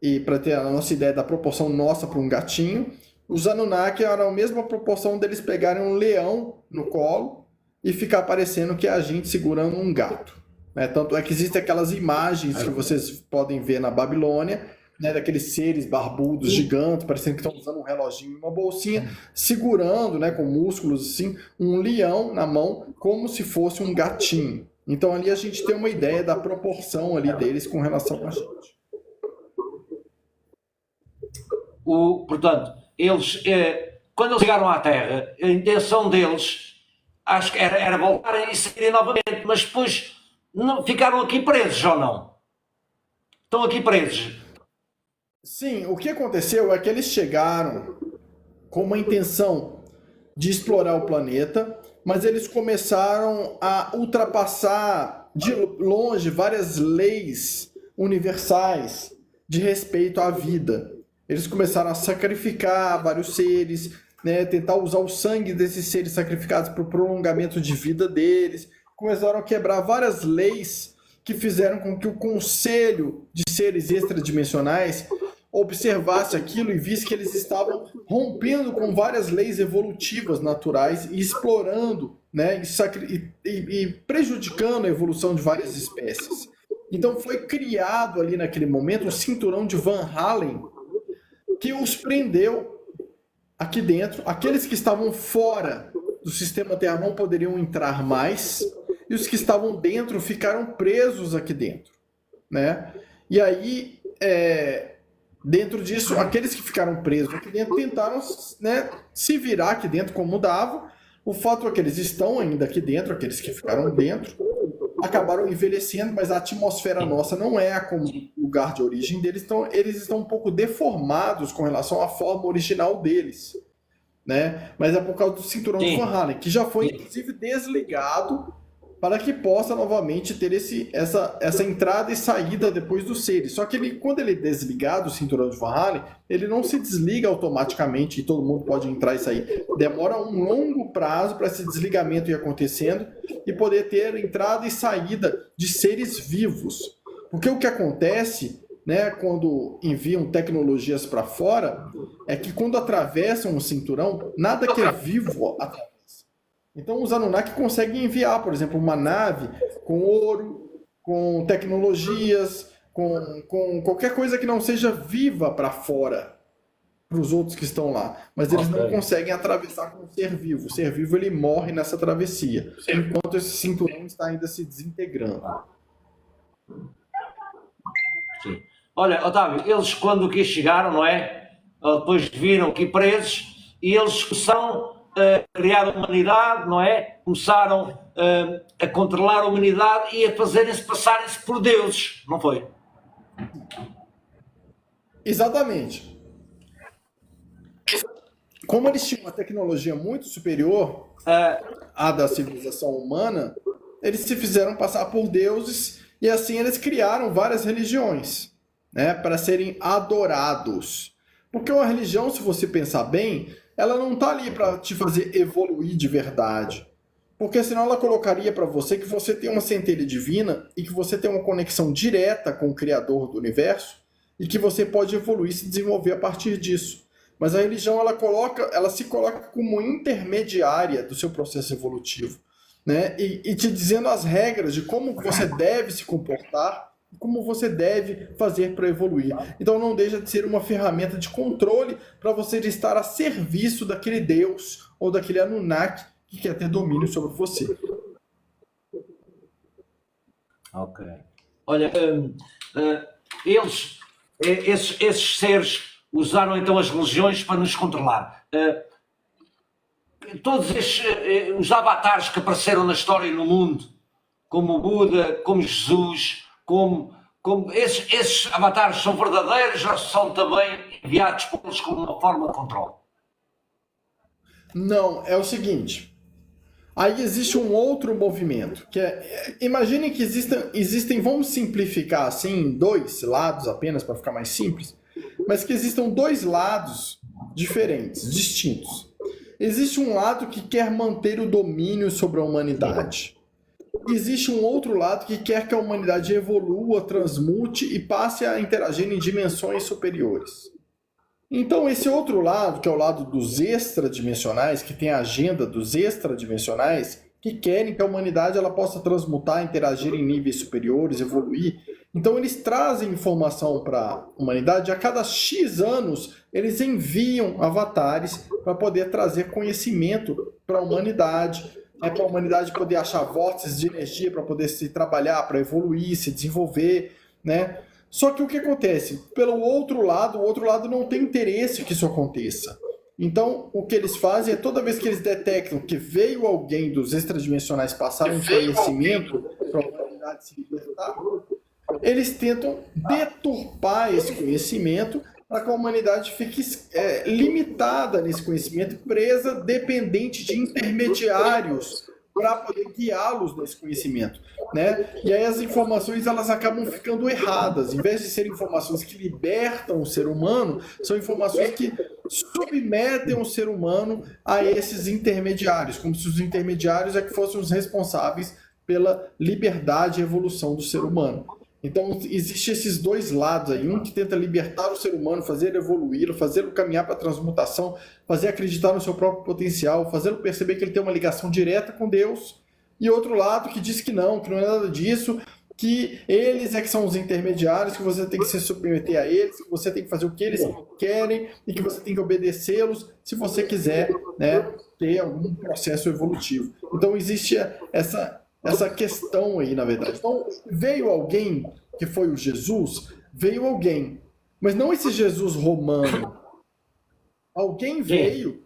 e para ter a nossa ideia da proporção nossa para um gatinho, os Anunnaki eram a mesma proporção deles pegarem um leão no colo e ficar parecendo que é a gente segurando um gato. Né? Tanto é que existem aquelas imagens que vocês podem ver na Babilônia, né, daqueles seres barbudos, gigantes, parecendo que estão usando um reloginho e uma bolsinha, segurando, né, com músculos assim, um leão na mão, como se fosse um gatinho. Então ali a gente tem uma ideia da proporção ali deles com relação a gente. Portanto, eles, quando eles chegaram à Terra, a intenção deles, acho que era voltarem e saírem novamente, mas depois ficaram aqui presos ou não? Estão aqui presos. Sim, o que aconteceu é que eles chegaram com uma intenção de explorar o planeta, mas eles começaram a ultrapassar de longe várias leis universais de respeito à vida. Eles começaram a sacrificar vários seres, né, tentar usar o sangue desses seres sacrificados para o prolongamento de vida deles. Começaram a quebrar várias leis que fizeram com que o conselho de seres extradimensionais observasse aquilo e visse que eles estavam rompendo com várias leis evolutivas naturais e explorando, né, e prejudicando a evolução de várias espécies. Então foi criado ali naquele momento um cinturão de Van Halen que os prendeu aqui dentro. Aqueles que estavam fora do sistema Terra não poderiam entrar mais, e os que estavam dentro ficaram presos aqui dentro, né? E aí, dentro disso, aqueles que ficaram presos aqui dentro tentaram, né, se virar aqui dentro como dava. O fato é que eles estão ainda aqui dentro, aqueles que ficaram dentro, acabaram envelhecendo, mas a atmosfera nossa não é como o lugar de origem deles, então eles estão um pouco deformados com relação à forma original deles, né? Mas é por causa do cinturão de Van Halen, que já foi inclusive desligado para que possa novamente ter essa entrada e saída depois dos seres. Só que quando ele é desligado, o cinturão de Van Halen, ele não se desliga automaticamente e todo mundo pode entrar e sair. Demora um longo prazo para esse desligamento ir acontecendo e poder ter entrada e saída de seres vivos. Porque o que acontece, né, quando enviam tecnologias para fora, é que quando atravessam o cinturão, nada que é vivo atravessa. Então os Anunnaki conseguem enviar, por exemplo, uma nave com ouro, com tecnologias, com qualquer coisa que não seja viva para fora, para os outros que estão lá. Mas eles não conseguem atravessar com o ser vivo. O ser vivo ele morre nessa travessia, enquanto esse cinturão está ainda se desintegrando. Sim. Olha, Otávio, eles quando aqui chegaram, não é? Depois viram aqui presos e eles começaram a criar a humanidade, não é? Começaram a controlar a humanidade e a fazerem-se passarem-se por deuses, não foi? Exatamente. Como eles tinham uma tecnologia muito superior à da civilização humana, eles se fizeram passar por deuses e assim eles criaram várias religiões, né, para serem adorados. Porque uma religião, se você pensar bem, ela não está ali para te fazer evoluir de verdade. Porque senão ela colocaria para você que você tem uma centelha divina e que você tem uma conexão direta com o Criador do universo e que você pode evoluir e se desenvolver a partir disso. Mas a religião ela se coloca como intermediária do seu processo evolutivo, né? E te dizendo as regras de como você deve se comportar, como você deve fazer para evoluir. Então não deixa de ser uma ferramenta de controle para você estar a serviço daquele Deus ou daquele Anunnaki que quer ter domínio sobre você. Ok. Olha, esses seres usaram então as religiões para nos controlar. Todos os avatares que apareceram na história e no mundo, como o Buda, como Jesus, como esses avatares são verdadeiros ou são também enviados por eles como uma forma de controle? Não, é o seguinte. Aí existe um outro movimento, que é, imagine que existem, vamos simplificar assim, dois lados apenas para ficar mais simples, mas que existam dois lados diferentes, distintos. Existe um lado que quer manter o domínio sobre a humanidade. Existe um outro lado que quer que a humanidade evolua, transmute e passe a interagir em dimensões superiores. Então, esse outro lado, que é o lado dos extradimensionais, que tem a agenda dos extradimensionais, que querem que a humanidade ela possa transmutar, interagir em níveis superiores, evoluir. Então, eles trazem informação para a humanidade. A cada X anos, eles enviam avatares para poder trazer conhecimento para a humanidade, para a humanidade poder achar vórtices de energia, para poder se trabalhar, para evoluir, se desenvolver, né? Só que o que acontece? Pelo outro lado, o outro lado não tem interesse que isso aconteça. Então, o que eles fazem é toda vez que eles detectam que veio alguém dos extradimensionais passar um conhecimento para a humanidade se libertar, eles tentam deturpar esse conhecimento para que a humanidade fique limitada nesse conhecimento, presa, dependente de intermediários para poder guiá-los nesse conhecimento, né? E aí as informações elas acabam ficando erradas. Em vez de serem informações que libertam o ser humano, são informações que submetem o ser humano a esses intermediários, como se os intermediários é que fossem os responsáveis pela liberdade e evolução do ser humano. Então, existem esses dois lados aí. Um que tenta libertar o ser humano, fazer evoluir, fazê-lo caminhar para a transmutação, fazer acreditar no seu próprio potencial, fazê-lo perceber que ele tem uma ligação direta com Deus. E outro lado que diz que não é nada disso, que eles é que são os intermediários, que você tem que se submeter a eles, que você tem que fazer o que eles querem e que você tem que obedecê-los se você quiser, né, ter algum processo evolutivo. Então, existe essa questão aí, na verdade. Então, veio alguém, que foi o Jesus, veio alguém, mas não esse Jesus romano. Alguém veio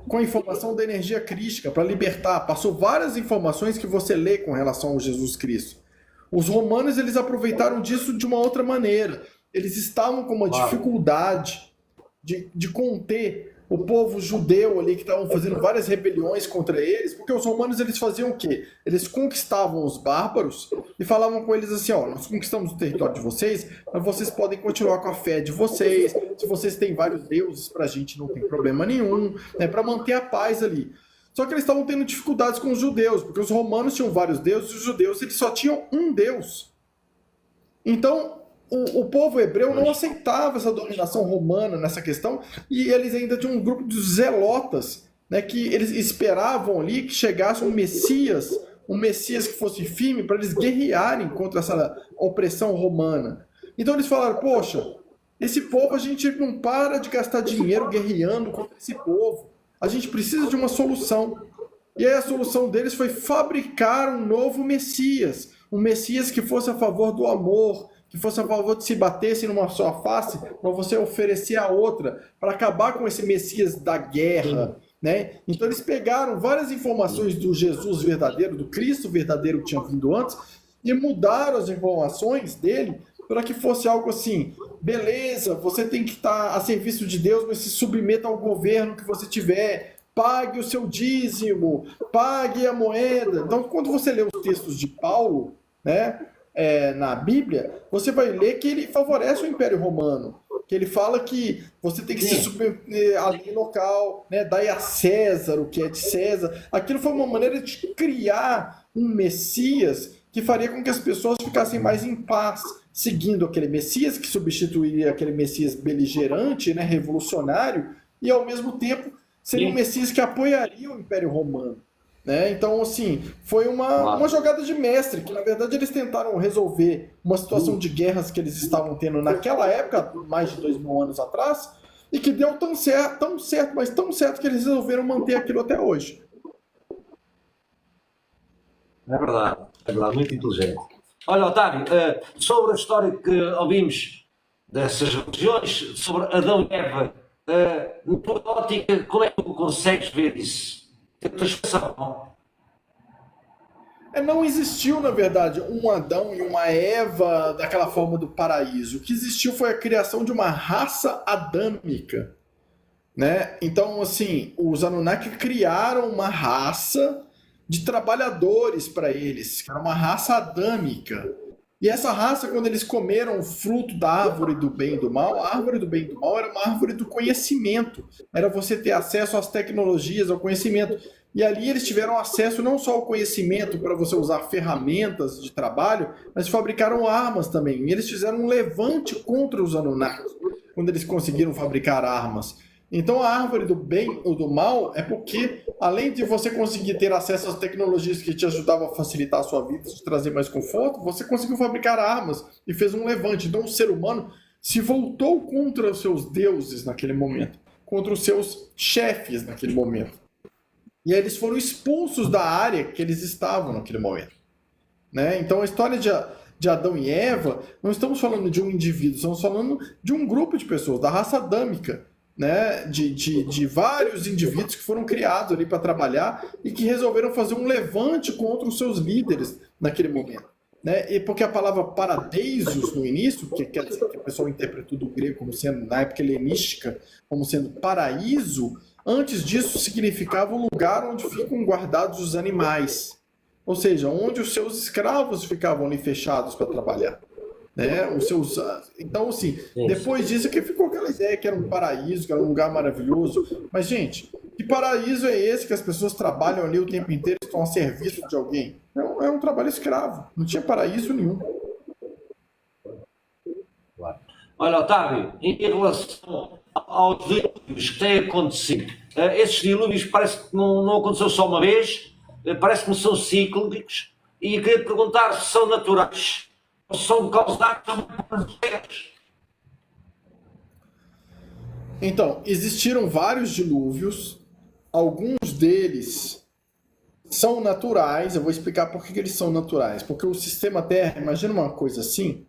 com a informação da energia crística para libertar, passou várias informações que você lê com relação ao Jesus Cristo. Os romanos, eles aproveitaram disso de uma outra maneira. Eles estavam com uma dificuldade de conter o povo judeu ali que estavam fazendo várias rebeliões contra eles, porque os romanos eles faziam o quê? Eles conquistavam os bárbaros e falavam com eles assim, ó, nós conquistamos o território de vocês, mas vocês podem continuar com a fé de vocês, se vocês têm vários deuses, pra gente não tem problema nenhum, né, para manter a paz ali. Só que eles estavam tendo dificuldades com os judeus, porque os romanos tinham vários deuses e os judeus eles só tinham um deus. Então, o povo hebreu não aceitava essa dominação romana nessa questão, e eles ainda tinham um grupo de zelotas, né, que eles esperavam ali que chegasse um Messias que fosse firme para eles guerrearem contra essa opressão romana. Então eles falaram, poxa, esse povo a gente não para de gastar dinheiro guerreando contra esse povo, a gente precisa de uma solução. E aí a solução deles foi fabricar um novo Messias, um Messias que fosse a favor do amor, que fosse a favor de se batesse numa só face, para você oferecer a outra, para acabar com esse Messias da guerra, né? Então eles pegaram várias informações do Jesus verdadeiro, do Cristo verdadeiro que tinha vindo antes, e mudaram as informações dele para que fosse algo assim, beleza, você tem que estar a serviço de Deus, mas se submeta ao governo que você tiver, pague o seu dízimo, pague a moeda. Então, quando você lê os textos de Paulo, né, na Bíblia, você vai ler que ele favorece o Império Romano, que ele fala que você tem que se submeter à lei local, né, dai a César o que é de César. Aquilo foi uma maneira de criar um Messias que faria com que as pessoas ficassem mais em paz, seguindo aquele Messias que substituiria aquele Messias beligerante, né, revolucionário, e ao mesmo tempo seria um Messias que apoiaria o Império Romano. Né? Então, assim, foi uma jogada de mestre, que na verdade eles tentaram resolver uma situação de guerras que eles estavam tendo naquela época, mais de 2000 anos atrás, e que deu tão certo, mas tão certo que eles resolveram manter aquilo até hoje. É verdade, muito inteligente. Olha, Otávio, sobre a história que ouvimos dessas religiões, sobre Adão e Eva, na tua ótica, como é que tu consegues ver isso? Não existiu, na verdade, um Adão e uma Eva daquela forma do paraíso. O que existiu foi a criação de uma raça adâmica. né? Então, assim, os Anunnaki criaram uma raça de trabalhadores para eles, que era uma raça adâmica. E essa raça, quando eles comeram o fruto da árvore do bem e do mal, a árvore do bem e do mal era uma árvore do conhecimento. Era você ter acesso às tecnologias, ao conhecimento. E ali eles tiveram acesso não só ao conhecimento para você usar ferramentas de trabalho, mas fabricaram armas também. E eles fizeram um levante contra os Anunnaki, quando eles conseguiram fabricar armas. Então a árvore do bem ou do mal é porque, além de você conseguir ter acesso às tecnologias que te ajudavam a facilitar a sua vida, te trazer mais conforto, você conseguiu fabricar armas e fez um levante. Então o ser humano se voltou contra os seus deuses naquele momento, contra os seus chefes naquele momento. E aí eles foram expulsos da área que eles estavam naquele momento, né? Então a história de Adão e Eva, não estamos falando de um indivíduo, estamos falando de um grupo de pessoas, da raça adâmica, né? De vários indivíduos que foram criados ali para trabalhar e que resolveram fazer um levante contra os seus líderes naquele momento, né? E porque a palavra paradeisos no início, que quer dizer que o pessoal interpretou do grego como sendo, na época helenística, como sendo paraíso, antes disso significava o lugar onde ficam guardados os animais, ou seja, onde os seus escravos ficavam ali fechados para trabalhar, né? Os seus, então, assim, depois disso que ficou aquela ideia que era um paraíso, que era um lugar maravilhoso. Mas, gente, que paraíso é esse que as pessoas trabalham ali o tempo inteiro e estão a serviço de alguém? É um trabalho escravo, não tinha paraíso nenhum. Claro. Olha, Otávio, em relação aos dilúvios que têm acontecido, esses dilúvios parece que não aconteceu só uma vez, parece que são cíclicos, e queria te perguntar se são naturais ou se são causados por terras. Então, existiram vários dilúvios, alguns deles são naturais. Eu vou explicar por que eles são naturais. Porque o sistema Terra, imagina uma coisa assim,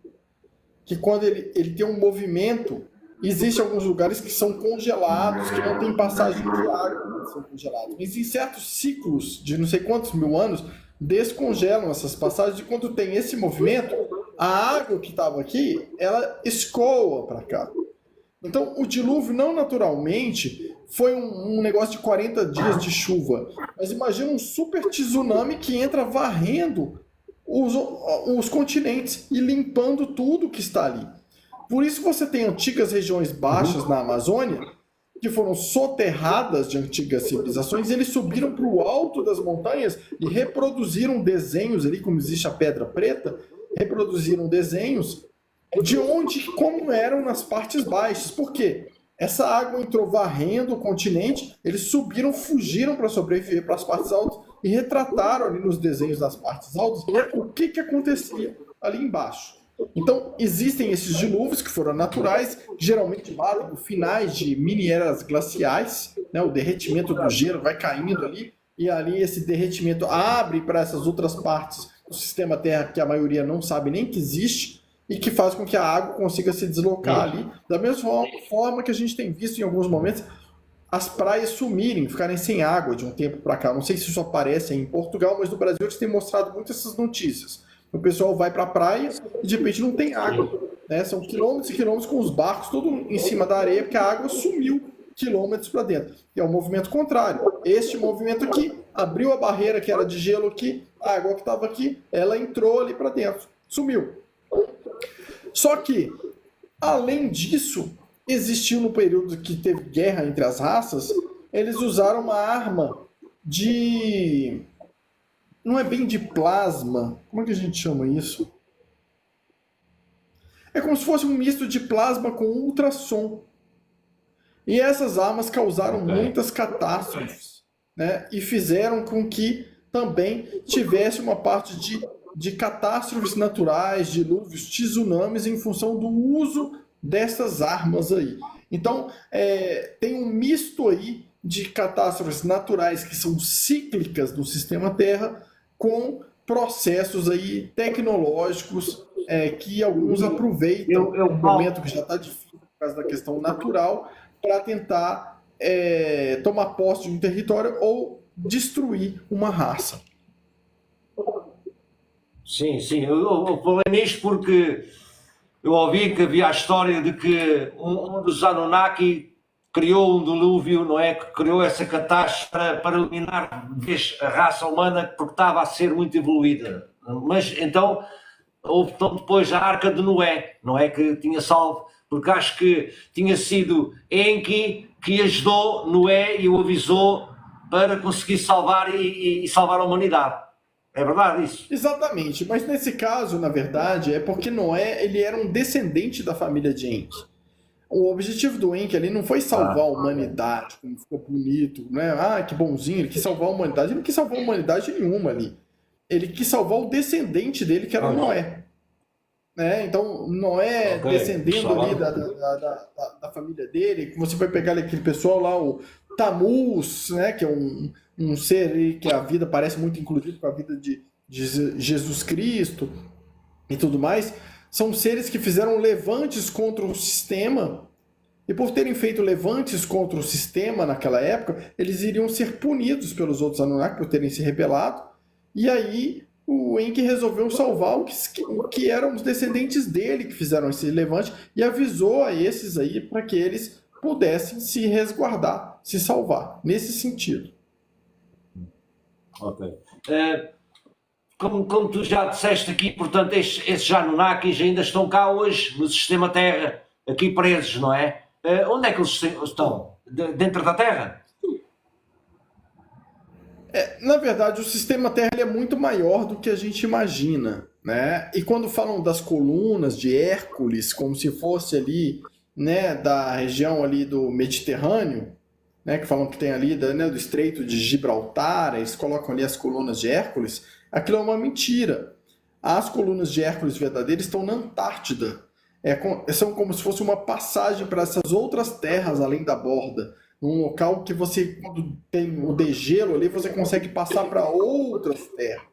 que quando ele tem um movimento, existem alguns lugares que são congelados, que não tem passagem de água, são congelados. Mas em certos ciclos de não sei quantos mil anos, descongelam essas passagens, e quando tem esse movimento, a água que estava aqui, ela escoa para cá. Então, o dilúvio não naturalmente foi um negócio de 40 dias de chuva, mas imagina um super tsunami que entra varrendo os continentes e limpando tudo que está ali. Por isso você tem antigas regiões baixas na Amazônia que foram soterradas de antigas civilizações, e eles subiram para o alto das montanhas e reproduziram desenhos ali, como existe a Pedra Preta, reproduziram desenhos de onde, como eram nas partes baixas. Por quê? Essa água entrou varrendo o continente, eles subiram, fugiram para sobreviver para as partes altas e retrataram ali nos desenhos das partes altas o que acontecia ali embaixo. Então, existem esses dilúvios que foram naturais, geralmente marcam finais de mini eras glaciais, né? O derretimento do gelo vai caindo ali, e ali esse derretimento abre para essas outras partes do sistema Terra que a maioria não sabe nem que existe, e que faz com que a água consiga se deslocar ali, da mesma forma que a gente tem visto em alguns momentos as praias sumirem, ficarem sem água de um tempo para cá. Não sei se isso aparece em Portugal, mas no Brasil eles têm mostrado muito essas notícias. O pessoal vai para a praia e de repente não tem água, né? São quilômetros e quilômetros com os barcos tudo em cima da areia, porque a água sumiu quilômetros para dentro. E é o movimento contrário. Este movimento aqui abriu a barreira que era de gelo aqui, a água que estava aqui, ela entrou ali para dentro, sumiu. Só que, além disso, existiu no período que teve guerra entre as raças, eles usaram uma arma de... não é bem de plasma, como é que a gente chama isso? É como se fosse um misto de plasma com ultrassom. E essas armas causaram muitas catástrofes, né? E fizeram com que também tivesse uma parte de catástrofes naturais, dilúvios, tsunamis, em função do uso dessas armas aí. Então, tem um misto aí de catástrofes naturais que são cíclicas do sistema Terra, com processos aí tecnológicos que alguns aproveitam o momento que já está difícil por causa da questão natural, para tentar tomar posse de um território ou destruir uma raça. Sim, sim. Eu falei nisto porque eu ouvi que havia a história de que um dos Anunnaki criou um dilúvio, não é? Que criou essa catástrofe para eliminar de vez a raça humana porque estava a ser muito evoluída. Mas então houve então depois a Arca de Noé, não é? Que tinha salvo, porque acho que tinha sido Enki que ajudou Noé e o avisou para conseguir salvar e salvar a humanidade. É verdade isso? Exatamente, mas nesse caso, na verdade, é porque Noé ele era um descendente da família de Enki. O objetivo do Enki ali não foi salvar a humanidade, como ficou bonito, né? Ah, que bonzinho, ele quis salvar a humanidade. Ele não quis salvar a humanidade nenhuma ali. Ele quis salvar o descendente dele, que era Noé. Né? Então, Noé, descendendo ali da família dele, você vai pegar ali aquele pessoal lá, o Tammuz, né? Que é um ser aí que a vida parece muito inclusive com a vida de Jesus Cristo e tudo mais. São seres que fizeram levantes contra o sistema, e por terem feito levantes contra o sistema naquela época, eles iriam ser punidos pelos outros Anunnaki por terem se rebelado, e aí o Enki resolveu salvar o que eram os descendentes dele que fizeram esse levante, e avisou a esses aí para que eles pudessem se resguardar, se salvar, nesse sentido. Ok. Como tu já disseste aqui, portanto, esses Anunnakis ainda estão cá hoje no sistema Terra, aqui presos, não é? Onde é que eles estão? Dentro da Terra? Na verdade, o sistema Terra ele é muito maior do que a gente imagina, né? E quando falam das colunas de Hércules, como se fosse ali, né, da região ali do Mediterrâneo, né, que falam que tem ali do Estreito de Gibraltar, eles colocam ali as colunas de Hércules, aquilo é uma mentira. As colunas de Hércules verdadeiras estão na Antártida. São como se fosse uma passagem para essas outras terras além da borda. Num local que você, quando tem o degelo ali, você consegue passar para outras terras.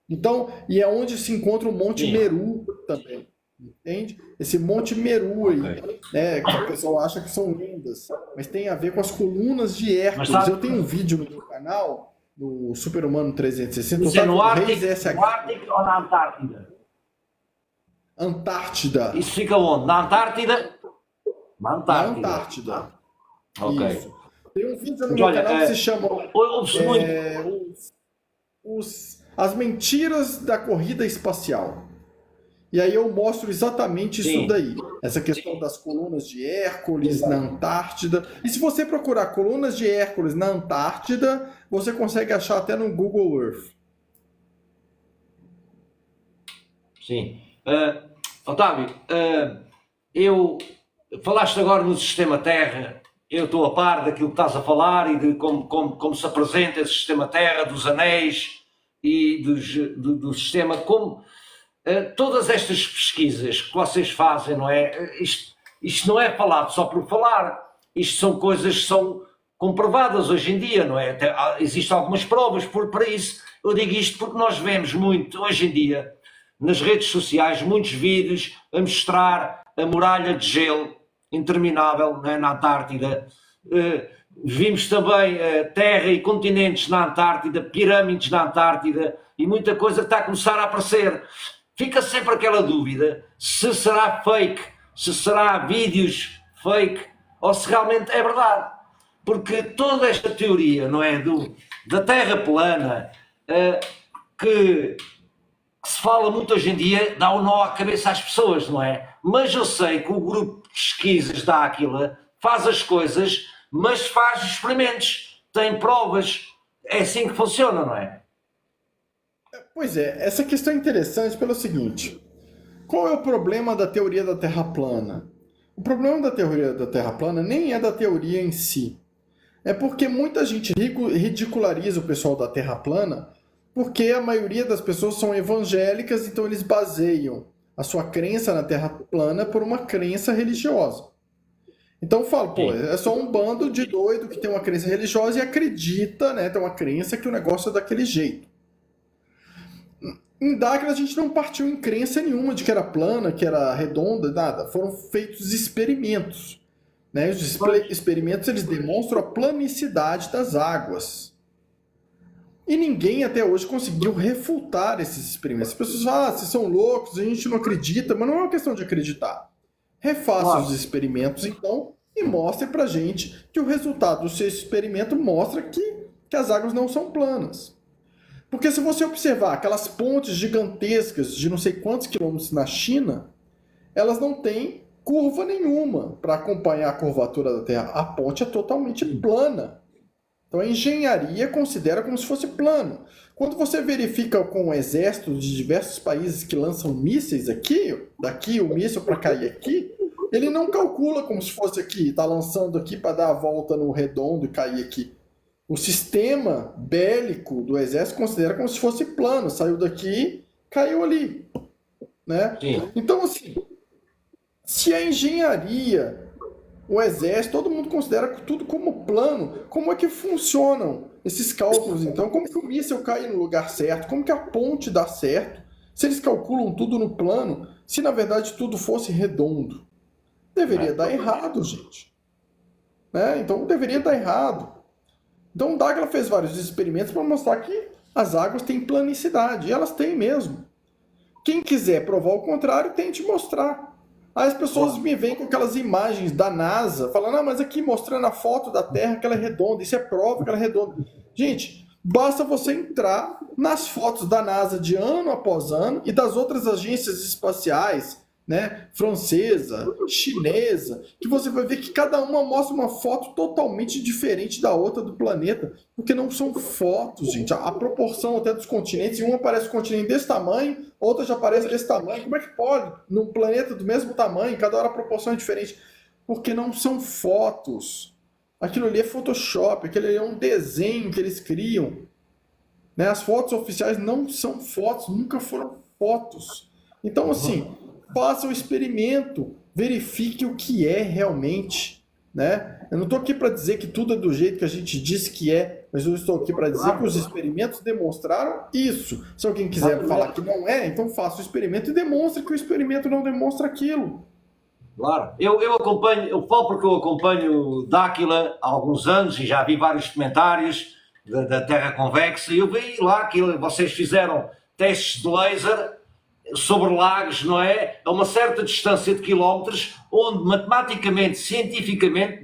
Então, e é onde se encontra o Monte Meru também. Entende? Esse Monte Meru aí, né, que o pessoal acha que são lendas, mas tem a ver com as colunas de Hércules. Eu tenho um vídeo no meu canal, no Super Humano 360. Isso é no Ártico ou na Antártida? Antártida. Isso fica onde? Na Antártida? Na Antártida. Ok. Isso. Tem um vídeo no meu canal que se chama As Mentiras da Corrida Espacial. E aí eu mostro exatamente isso daí. Essa questão das colunas de Hércules na Antártida. E se você procurar colunas de Hércules na Antártida, você consegue achar até no Google Earth. Sim. Otávio, falaste agora no sistema Terra. Eu estou a par daquilo que estás a falar e de como se apresenta esse sistema Terra, dos anéis e do sistema. Como todas estas pesquisas que vocês fazem, não é? Isto não é falado só por falar. Isto são coisas que são comprovadas hoje em dia, não é? Existem algumas provas para isso. Eu digo isto porque nós vemos muito hoje em dia nas redes sociais muitos vídeos a mostrar a muralha de gelo interminável, né, na Antártida. Vimos também terra e continentes na Antártida, pirâmides na Antártida e muita coisa que está a começar a aparecer. Fica sempre aquela dúvida se será fake, se será vídeos fake ou se realmente é verdade. Porque toda esta teoria, não é, da Terra plana, que se fala muito hoje em dia, dá um nó à cabeça às pessoas, não é? Mas eu sei que o grupo de pesquisas da Áquila faz as coisas, mas faz experimentos, tem provas, é assim que funciona, não é? Pois é, essa questão é interessante pelo seguinte: qual é o problema da teoria da Terra plana? O problema da teoria da Terra plana nem é da teoria em si, é porque muita gente ridiculariza o pessoal da Terra plana, porque a maioria das pessoas são evangélicas, então eles baseiam a sua crença na Terra plana por uma crença religiosa. Então falo, pô, é só um bando de doido que tem uma crença religiosa e acredita, né, tem uma crença que o negócio é daquele jeito. Em Dáquila a gente não partiu em crença nenhuma de que era plana, que era redonda, nada. Foram feitos experimentos. Né? Os experimentos eles demonstram a planicidade das águas. E ninguém até hoje conseguiu refutar esses experimentos. As pessoas falam, vocês são loucos, a gente não acredita, mas não é uma questão de acreditar. Refaça os experimentos, então, e mostre pra gente que o resultado do seu experimento mostra que as águas não são planas. Porque se você observar aquelas pontes gigantescas de não sei quantos quilômetros na China, elas não têm curva nenhuma para acompanhar a curvatura da Terra. A ponte é totalmente plana. Então a engenharia considera como se fosse plano. Quando você verifica com o exército de diversos países que lançam mísseis aqui, daqui o míssil para cair aqui, ele não calcula como se fosse aqui, está lançando aqui para dar a volta no redondo e cair aqui. O sistema bélico do exército considera como se fosse plano, saiu daqui, caiu ali, né? Sim. Então, assim, se a engenharia, o exército, todo mundo considera tudo como plano, como é que funcionam esses cálculos, então? Como que o míssil cai no lugar certo? Como que a ponte dá certo? Se eles calculam tudo no plano, se na verdade tudo fosse redondo, deveria dar errado, gente. Né? Então, deveria dar errado. Então, o Dagla fez vários experimentos para mostrar que as águas têm planicidade, e elas têm mesmo. Quem quiser provar o contrário, tente mostrar. Aí as pessoas me vêm com aquelas imagens da NASA, falando, ah, mas aqui mostrando a foto da Terra que ela é redonda, isso é prova que ela é redonda. Gente, basta você entrar nas fotos da NASA de ano após ano e das outras agências espaciais, né, francesa, chinesa, que você vai ver que cada uma mostra uma foto totalmente diferente da outra do planeta, porque não são fotos, gente. A proporção até dos continentes, e uma parece um continente desse tamanho, outra já parece desse tamanho. Como é que pode? Num planeta do mesmo tamanho, cada hora a proporção é diferente. Porque não são fotos. Aquilo ali é Photoshop, aquilo ali é um desenho que eles criam. Né? As fotos oficiais não são fotos, nunca foram fotos. Então, assim, faça o experimento, verifique o que é realmente, né? Eu não estou aqui para dizer que tudo é do jeito que a gente disse que é, mas eu estou aqui para dizer que os experimentos demonstraram isso. Se alguém quiser falar que não é, então faça o experimento e demonstre que o experimento não demonstra aquilo. Claro. Eu acompanho, eu falo porque eu acompanho Dáquila há alguns anos e já vi vários comentários da Terra Convexa, e eu vi lá que vocês fizeram testes de laser sobre lagos, não é? A uma certa distância de quilómetros, onde matematicamente, cientificamente,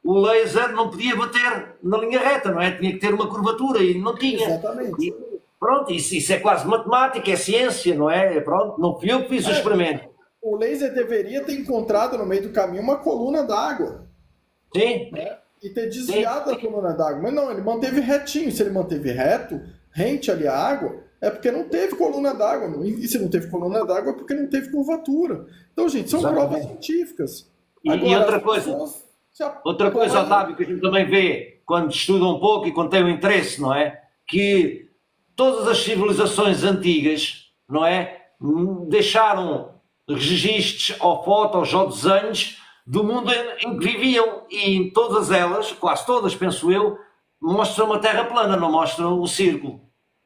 o laser não podia bater na linha reta, não é? Tinha que ter uma curvatura e não tinha. Exatamente. E, pronto, isso é quase matemática, é ciência, não é? Pronto, não fui eu que fiz o experimento. O laser deveria ter encontrado no meio do caminho uma coluna d'água. Sim. Né? E ter desviado a coluna d'água. Mas não, ele manteve retinho. Se ele manteve reto, rente ali a água, é porque não teve coluna d'água. E se não teve coluna d'água, é porque não teve curvatura. Então, gente, são provas científicas. Agora, e outra coisa, Otávio, que a gente também vê quando estuda um pouco e quando tem um interesse, não é? Que todas as civilizações antigas, não é? Deixaram registros ou fotos ou desenhos do mundo em que viviam, e em todas elas, quase todas, penso eu, mostram uma terra plana, não mostram o círculo.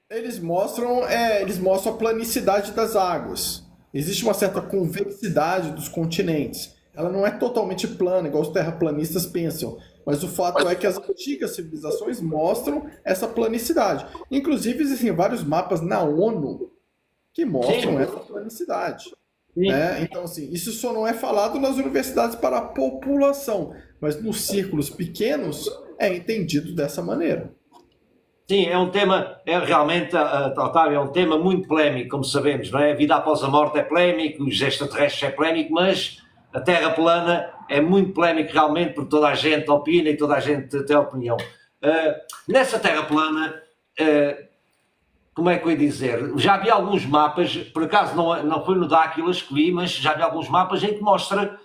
Eles mostram a planicidade das águas. Existe uma certa convexidade dos continentes. Ela não é totalmente plana, igual os terraplanistas pensam. Mas o fato é que as antigas civilizações mostram essa planicidade. Inclusive, existem vários mapas na ONU que mostram essa planicidade. Né? Então, assim, isso só não é falado nas universidades para a população, mas nos círculos pequenos é entendido dessa maneira. Sim, é um tema, realmente, Otávio, é um tema muito polémico, como sabemos, não é? A vida após a morte é polémico, os extraterrestres é polémico, mas a Terra plana é muito polémico realmente, porque toda a gente opina e toda a gente tem opinião. Nessa Terra plana, como é que eu ia dizer? Já vi alguns mapas, por acaso não foi no Dáquilas que vi, mas já vi alguns mapas em que mostra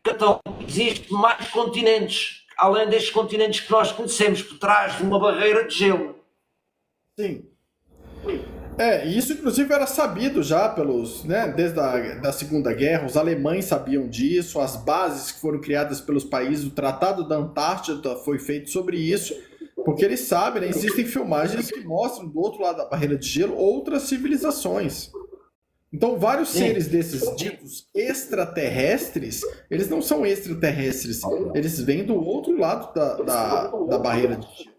que então, existem mais continentes, além destes continentes que nós conhecemos, por trás de uma barreira de gelo. Sim. Isso inclusive era sabido já pelos, né, desde da Segunda Guerra, os alemães sabiam disso, as bases que foram criadas pelos países, o Tratado da Antártida foi feito sobre isso, porque eles sabem, né, existem filmagens que mostram do outro lado da barreira de gelo outras civilizações. Então, vários seres desses ditos extraterrestres, eles não são extraterrestres, eles vêm do outro lado da barreira de gelo.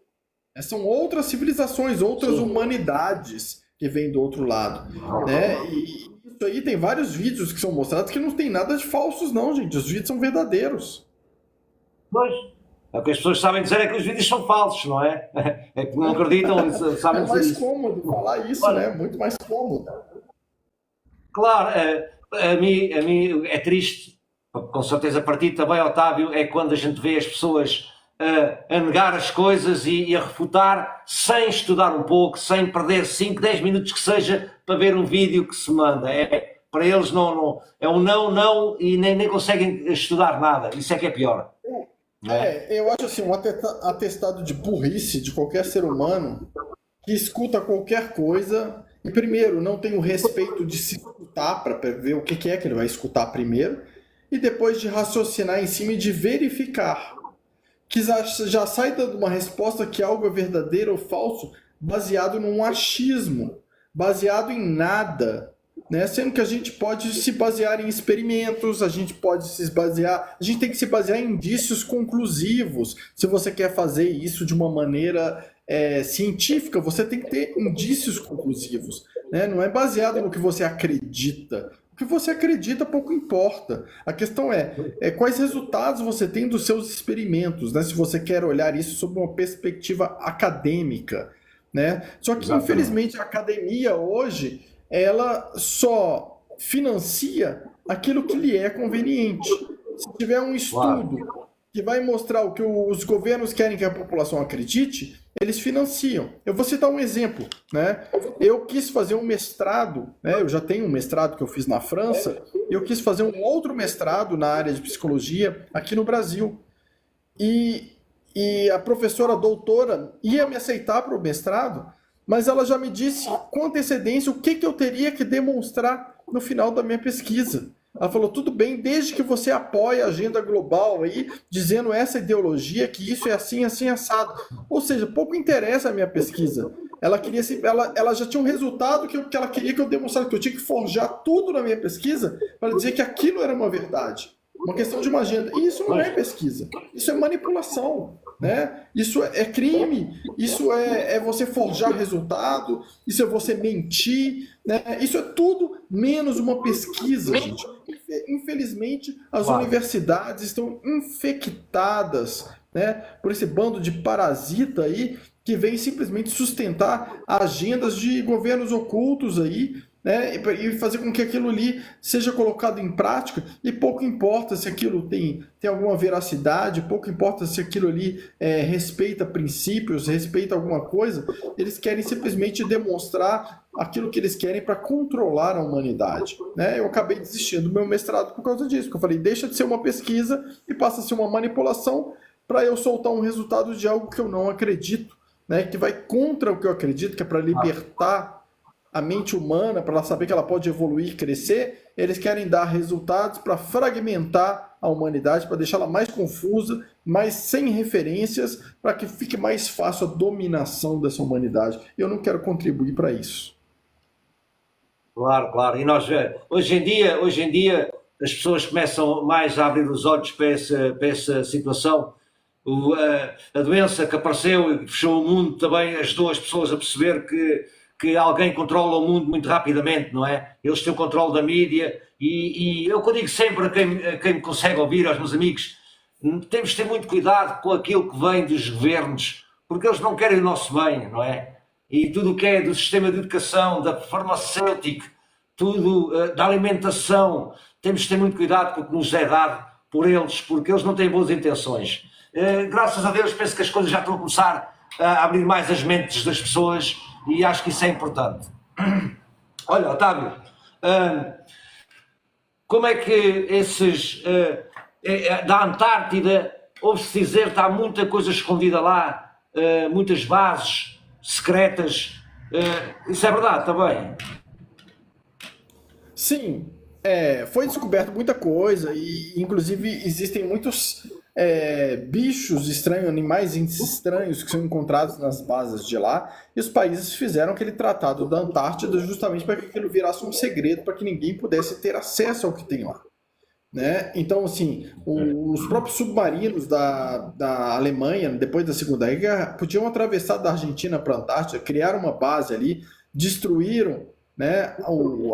São outras civilizações, outras humanidades que vêm do outro lado. Né? E isso aí tem vários vídeos que são mostrados que não tem nada de falsos não, gente. Os vídeos são verdadeiros. Pois, o que as pessoas sabem dizer é que os vídeos são falsos, não é? É que não acreditam, É sabem dizer mais isso. cômodo falar isso, Olha, né? Muito mais cômodo. claro, a mim é triste, com certeza para ti também, Otávio, é quando a gente vê as pessoas a negar as coisas e a refutar sem estudar um pouco, sem perder 5, 10 minutos que seja para ver um vídeo que se manda. Para eles é um não, não e nem conseguem estudar nada. Isso é que é pior, não é? Eu acho assim, um atestado de burrice de qualquer ser humano que escuta qualquer coisa e, primeiro, não tem o respeito de se escutar para ver o que é que ele vai escutar primeiro, e depois de raciocinar em cima e de verificar. Que já sai dando uma resposta que algo é verdadeiro ou falso baseado num achismo, baseado em nada, né? Sendo que a gente pode se basear em experimentos, a gente pode se basear, a gente tem que se basear em indícios conclusivos. Se você quer fazer isso de uma maneira científica, você tem que ter indícios conclusivos, né? Não é baseado no que você acredita. O que você acredita pouco importa. A questão é quais resultados você tem dos seus experimentos, né? Se você quer olhar isso sob uma perspectiva acadêmica, né? Só que, Exatamente. infelizmente, a academia hoje, ela só financia aquilo que lhe é conveniente. Se tiver um Claro. estudo que vai mostrar o que os governos querem que a população acredite, eles financiam. Eu vou citar um exemplo, né? Eu quis fazer um mestrado, né? Eu já tenho um mestrado que eu fiz na França, e eu quis fazer um outro mestrado na área de psicologia aqui no Brasil. E a professora doutora ia me aceitar para o mestrado, mas ela já me disse com antecedência o que eu teria que demonstrar no final da minha pesquisa. Ela falou, tudo bem, desde que você apoie a agenda global aí, dizendo essa ideologia, que isso é assim, assim, assado. Ou seja, pouco interessa a minha pesquisa. Ela já tinha um resultado que ela queria que eu demonstrasse, que eu tinha que forjar tudo na minha pesquisa para dizer que aquilo era uma verdade. Uma questão de uma agenda. E isso não é pesquisa. Isso é manipulação, né? Isso é crime. Isso é você forjar resultado. Isso é você mentir, né? Isso é tudo menos uma pesquisa, gente. Infelizmente, as Claro. universidades estão infectadas, né, por esse bando de parasita aí que vem simplesmente sustentar agendas de governos ocultos aí, né, e fazer com que aquilo ali seja colocado em prática, e pouco importa se aquilo tem alguma veracidade, pouco importa se aquilo ali respeita princípios, respeita alguma coisa, eles querem simplesmente demonstrar aquilo que eles querem para controlar a humanidade, né? Eu acabei desistindo do meu mestrado por causa disso, porque eu falei, deixa de ser uma pesquisa e passa a ser uma manipulação para eu soltar um resultado de algo que eu não acredito, né? Que vai contra o que eu acredito, que é para libertar a mente humana, para ela saber que ela pode evoluir, crescer. Eles querem dar resultados para fragmentar a humanidade, para deixá-la mais confusa, mais sem referências, para que fique mais fácil a dominação dessa humanidade. Eu não quero contribuir para isso. Claro, claro. E nós, hoje em dia, as pessoas começam mais a abrir os olhos para essa situação. A doença que apareceu e que fechou o mundo também ajudou as pessoas a perceber que alguém controla o mundo muito rapidamente, não é? Eles têm o controle da mídia e eu digo sempre a quem me consegue ouvir, aos meus amigos, temos de ter muito cuidado com aquilo que vem dos governos, porque eles não querem o nosso bem, não é? E tudo o que é do sistema de educação, da farmacêutica, tudo, da alimentação, temos de ter muito cuidado com o que nos é dado por eles, porque eles não têm boas intenções. Graças a Deus penso que as coisas já estão a começar a abrir mais as mentes das pessoas e acho que isso é importante. Olha, Otávio, como é que esses da Antártida, ouve-se dizer que está muita coisa escondida lá, muitas bases secretas, isso é verdade também? Sim, foi descoberto muita coisa e, inclusive, existem muitos bichos estranhos, animais estranhos que são encontrados nas bases de lá, e os países fizeram aquele tratado da Antártida justamente para que aquilo virasse um segredo, para que ninguém pudesse ter acesso ao que tem lá, né? Então, assim, os próprios submarinos da Alemanha, depois da Segunda Guerra, podiam atravessar da Argentina para a Antártida, criar uma base ali, destruíram, né,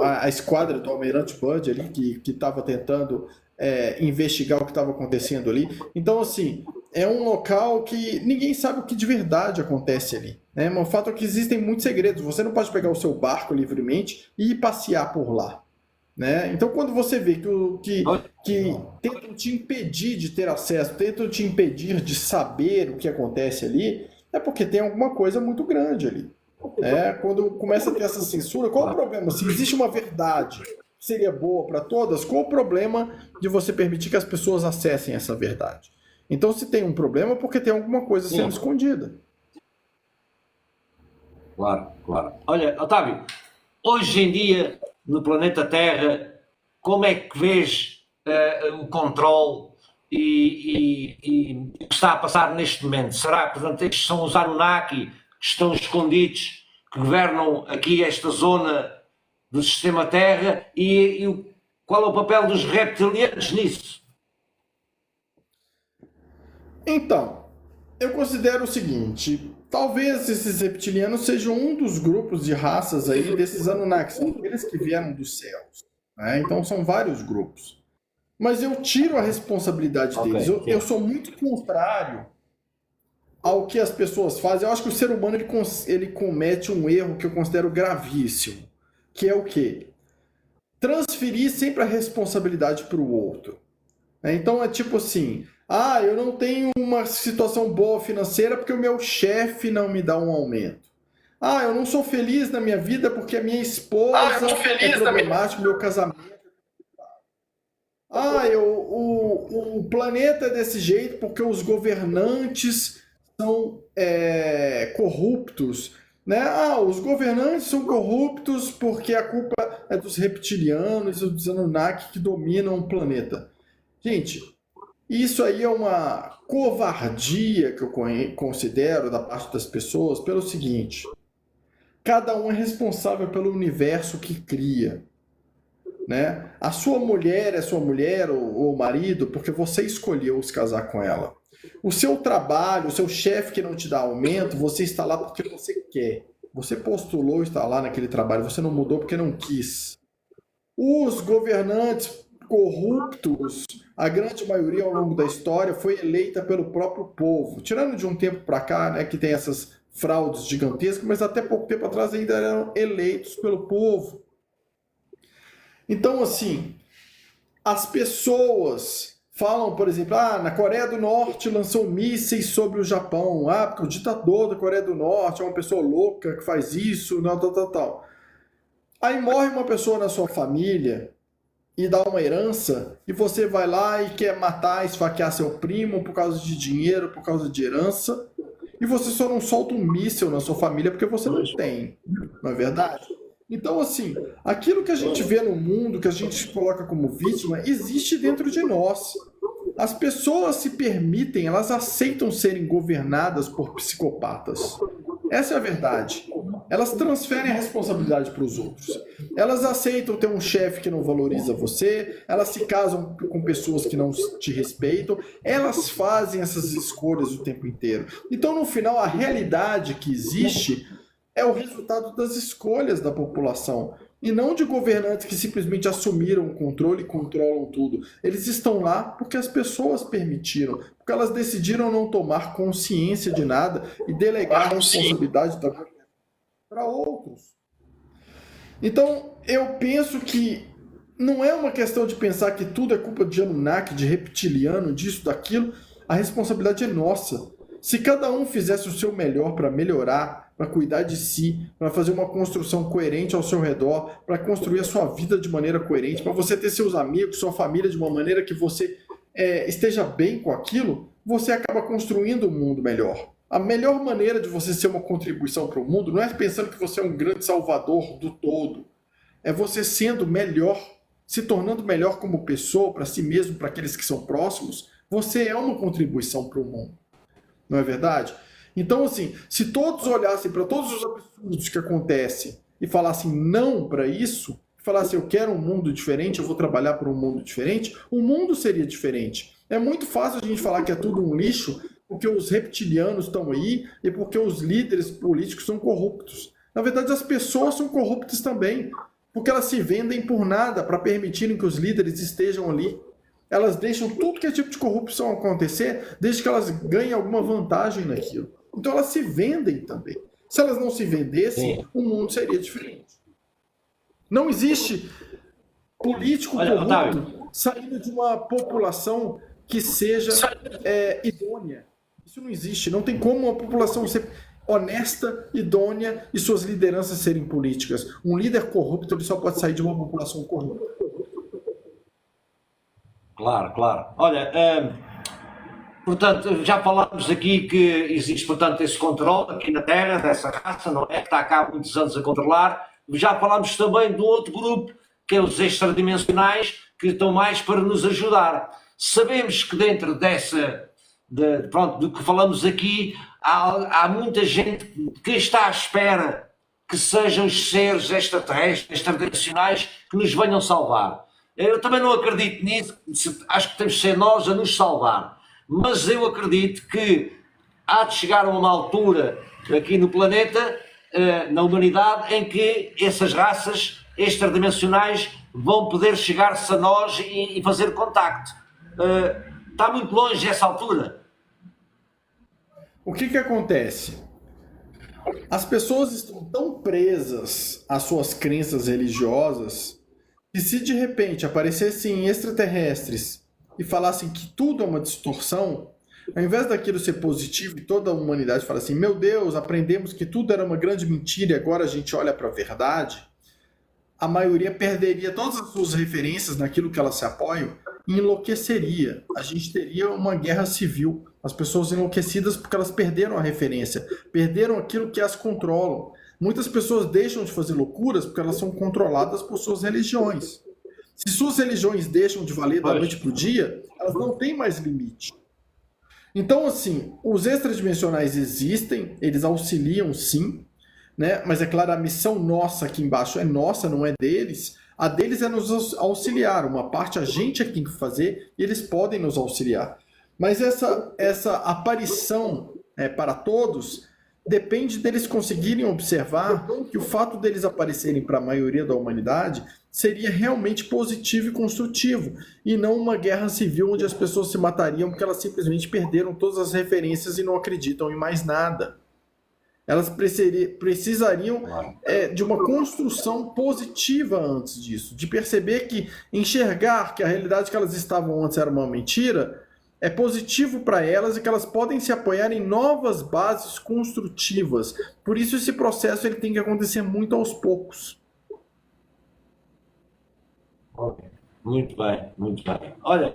a esquadra do Almirante Byrd ali, que estava tentando investigar o que estava acontecendo ali. Então, assim, é um local que ninguém sabe o que de verdade acontece ali, né? Mas o fato é que existem muitos segredos. Você não pode pegar o seu barco livremente e ir passear por lá, né? Então, quando você vê que tentam te impedir de ter acesso, tentam te impedir de saber o que acontece ali, é porque tem alguma coisa muito grande ali. Quando começa a ter essa censura, qual o problema? Se existe uma verdade que seria boa para todas, qual o problema de você permitir que as pessoas acessem essa verdade? Então, se tem um problema, é porque tem alguma coisa sendo escondida. Claro, claro. Olha, Otávio, hoje em dia, no planeta Terra, como é que vês o controle e o que está a passar neste momento? Será que, portanto, estes são os Anunnaki que estão escondidos, que governam aqui esta zona do sistema Terra qual é o papel dos reptilianos nisso? Então, eu considero o seguinte: talvez esses reptilianos sejam um dos grupos de raças aí desses Anunnaki, são aqueles que vieram dos céus, né? Então são vários grupos. Mas eu tiro a responsabilidade deles. Eu sou muito contrário ao que as pessoas fazem. Eu acho que o ser humano ele comete um erro que eu considero gravíssimo, que é o quê? Transferir sempre a responsabilidade para o outro. Então é tipo assim: eu não tenho uma situação boa financeira porque o meu chefe não me dá um aumento. Eu não sou feliz na minha vida porque a minha esposa é problemática, meu casamento. O planeta é desse jeito porque os governantes são corruptos. Né? Os governantes são corruptos porque a culpa é dos reptilianos e dos Anunnaki que dominam o planeta. Gente, isso aí é uma covardia que eu considero da parte das pessoas pelo seguinte: cada um é responsável pelo universo que cria. Né? A sua mulher é sua mulher ou marido porque você escolheu se casar com ela. O seu trabalho, o seu chefe que não te dá aumento, você está lá porque você quer. Você postulou estar lá naquele trabalho, você não mudou porque não quis. Os governantes corruptos, a grande maioria ao longo da história foi eleita pelo próprio povo. Tirando de um tempo para cá, né, que tem essas fraudes gigantescas, mas até pouco tempo atrás ainda eram eleitos pelo povo. Então, assim, as pessoas falam, por exemplo, na Coreia do Norte lançou mísseis sobre o Japão, porque o ditador da Coreia do Norte é uma pessoa louca que faz isso, tal. Aí morre uma pessoa na sua família e dá uma herança, e você vai lá e quer matar, esfaquear seu primo por causa de dinheiro, por causa de herança, e você só não solta um míssil na sua família porque você não tem, não é verdade? Então, assim, aquilo que a gente vê no mundo, que a gente coloca como vítima, existe dentro de nós. As pessoas se permitem, elas aceitam serem governadas por psicopatas. Essa é a verdade. Elas transferem a responsabilidade para os outros. Elas aceitam ter um chefe que não valoriza você, elas se casam com pessoas que não te respeitam, elas fazem essas escolhas o tempo inteiro. Então, no final, a realidade que existe é o resultado das escolhas da população. E não de governantes que simplesmente assumiram o controle e controlam tudo. Eles estão lá porque as pessoas permitiram, porque elas decidiram não tomar consciência de nada e delegar a responsabilidade para outros. Então, eu penso que não é uma questão de pensar que tudo é culpa de Anunnaki, de reptiliano, disso, daquilo. A responsabilidade é nossa. Se cada um fizesse o seu melhor para melhorar, para cuidar de si, para fazer uma construção coerente ao seu redor, para construir a sua vida de maneira coerente, para você ter seus amigos, sua família de uma maneira que você esteja bem com aquilo, você acaba construindo um mundo melhor. A melhor maneira de você ser uma contribuição para o mundo não é pensando que você é um grande salvador do todo. É você sendo melhor, se tornando melhor como pessoa, para si mesmo, para aqueles que são próximos. Você é uma contribuição para o mundo. Não é verdade? Então, assim, se todos olhassem para todos os absurdos que acontecem e falassem não para isso, falassem eu quero um mundo diferente, eu vou trabalhar para um mundo diferente, o mundo seria diferente. É muito fácil a gente falar que é tudo um lixo porque os reptilianos estão aí e porque os líderes políticos são corruptos. Na verdade, as pessoas são corruptas também, porque elas se vendem por nada para permitirem que os líderes estejam ali. elas deixam tudo que é tipo de corrupção acontecer, desde que elas ganhem alguma vantagem naquilo. Então elas se vendem também. Se elas não se vendessem, Sim. o mundo seria diferente. Não existe político Olha, corrupto Otávio, saindo de uma população que seja idônea. Isso não existe. Não tem como uma população ser honesta, idônea e suas lideranças serem políticas. Um líder corrupto ele só pode sair de uma população corrupta. claro, claro. Olha, portanto, já falámos aqui que existe, portanto, esse controle aqui na Terra, dessa raça, não é? Que está cá há muitos anos a controlar. Já falámos também de um outro grupo, que é os extradimensionais, que estão mais para nos ajudar. Sabemos que dentro pronto, do que falamos aqui, há muita gente que está à espera que sejam os seres extraterrestres, extradimensionais, que nos venham salvar. Eu também não acredito nisso, acho que temos de ser nós a nos salvar. Mas eu acredito que há de chegar a uma altura aqui no planeta, na humanidade, em que essas raças extradimensionais vão poder chegar-se a nós e fazer contacto. Está muito longe essa altura. O que acontece? As pessoas estão tão presas às suas crenças religiosas que se de repente aparecessem extraterrestres e falassem que tudo é uma distorção, ao invés daquilo ser positivo e toda a humanidade fala assim, meu Deus, aprendemos que tudo era uma grande mentira e agora a gente olha para a verdade, a maioria perderia todas as suas referências naquilo que elas se apoiam e enlouqueceria. A gente teria uma guerra civil. As pessoas enlouquecidas porque elas perderam a referência, perderam aquilo que as controlam. Muitas pessoas deixam de fazer loucuras porque elas são controladas por suas religiões. Se suas religiões deixam de valer da noite para o dia, elas não têm mais limite. Então, assim, os extradimensionais existem, eles auxiliam sim, né? Mas é claro, a missão nossa aqui embaixo é nossa, não é deles. A deles é nos auxiliar. Uma parte a gente é que tem que fazer e eles podem nos auxiliar. Mas essa aparição para todos depende deles conseguirem observar que o fato deles aparecerem para a maioria da humanidade seria realmente positivo e construtivo, e não uma guerra civil onde as pessoas se matariam porque elas simplesmente perderam todas as referências e não acreditam em mais nada. Elas precisariam de uma construção positiva antes disso, de perceber que enxergar que a realidade que elas estavam antes era uma mentira é positivo para elas e que elas podem se apoiar em novas bases construtivas. Por isso esse processo ele tem que acontecer muito aos poucos. Muito bem, muito bem. Olha,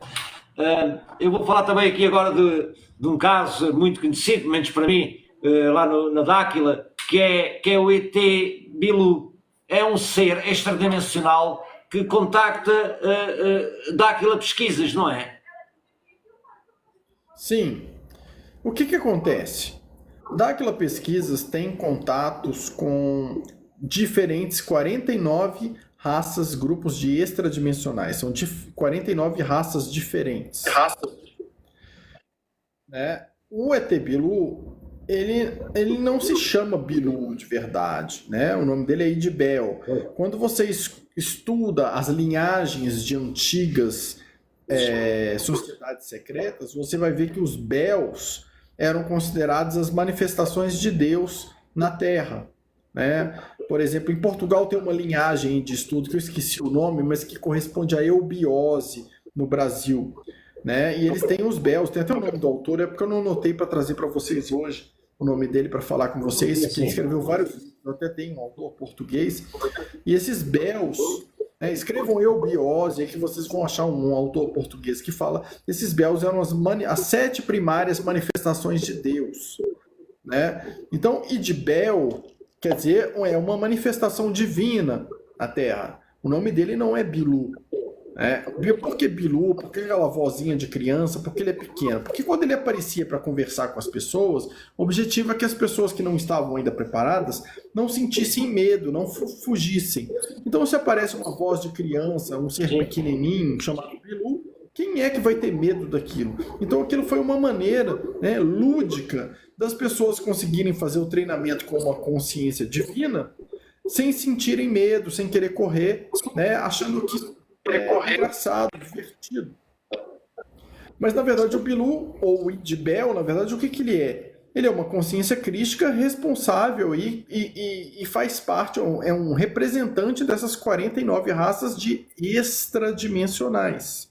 eu vou falar também aqui agora de um caso muito conhecido, menos para mim, lá na Dáquila, que é o ET Bilu. É um ser extradimensional que contacta Dáquila Pesquisas, não é? Sim. O que acontece? Dáquila Pesquisas tem contatos com diferentes 49 raças, grupos de extradimensionais. São 49 raças diferentes. O ET Bilu, ele não se chama Bilu de verdade, né? O nome dele é Idibel. Quando você estuda as linhagens de antigas sociedades secretas, você vai ver que os Bels eram considerados as manifestações de Deus na Terra, né? Por exemplo, em Portugal tem uma linhagem de estudo que eu esqueci o nome, mas que corresponde à eubiose no Brasil, né? E eles têm os Bels, tem até o nome do autor, é porque eu não anotei para trazer para vocês hoje o nome dele para falar com vocês, que ele escreveu vários livros, eu até tenho um autor português, e esses Bels, escrevam eubiose, aí que vocês vão achar um autor português que fala, esses Bels eram as 7 primárias manifestações de Deus, né? Então, Idibel quer dizer, é uma manifestação divina na Terra. O nome dele não é Bilu. Por que Bilu? Por que aquela vozinha de criança? Porque ele é pequeno. Porque quando ele aparecia para conversar com as pessoas, o objetivo é que as pessoas que não estavam ainda preparadas não sentissem medo, não fugissem. Então, se aparece uma voz de criança, um ser pequenininho chamado Bilu, quem é que vai ter medo daquilo? Então, aquilo foi uma maneira lúdica das pessoas conseguirem fazer o treinamento com uma consciência divina sem sentirem medo, sem querer correr, achando que é engraçado, divertido. Mas, na verdade, o Bilu, ou o Idibel, na verdade, o que que ele é? Ele é uma consciência crística responsável e faz parte, é um representante dessas 49 raças de extradimensionais,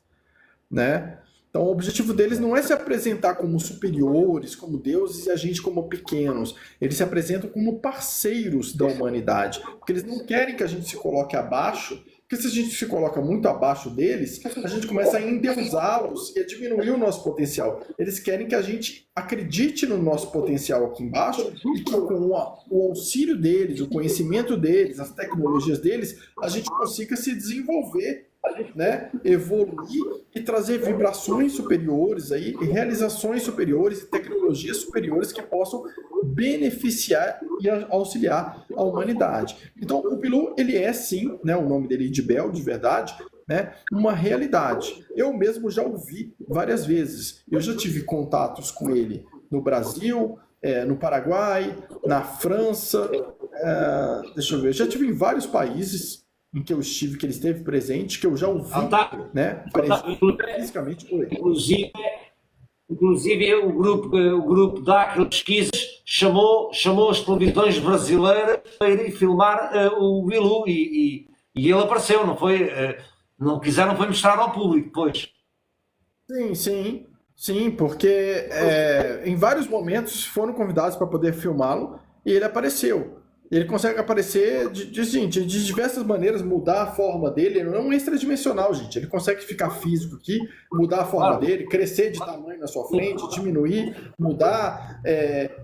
né? Então, o objetivo deles não é se apresentar como superiores, como deuses e a gente como pequenos. Eles se apresentam como parceiros da humanidade, porque eles não querem que a gente se coloque abaixo, porque se a gente se coloca muito abaixo deles, a gente começa a endeusá-los e a diminuir o nosso potencial. Eles querem que a gente acredite no nosso potencial aqui embaixo e que com o auxílio deles, o conhecimento deles, as tecnologias deles, a gente consiga se desenvolver, né, evoluir e trazer vibrações superiores aí, e realizações superiores e tecnologias superiores que possam beneficiar e auxiliar a humanidade. Então, o Bilu, ele é sim, né, o nome dele é Idibel, de verdade, né, uma realidade. Eu mesmo já ouvi várias vezes. Eu já tive contatos com ele no Brasil, no Paraguai, na França, deixa eu ver, eu já tive em vários países em que eu estive, que ele esteve presente, que eu já ouvi, né, fisicamente. Inclusive o grupo da Pesquisas chamou as televisões brasileiras para ir filmar o Bilu e ele apareceu, não foi? Não quiseram foi mostrar ao público depois. Sim, porque em vários momentos foram convidados para poder filmá-lo e ele apareceu. Ele consegue aparecer de diversas maneiras, mudar a forma dele. Ele não é um extradimensional, gente. Ele consegue ficar físico aqui, mudar a forma dele, crescer de tamanho na sua frente, diminuir, mudar,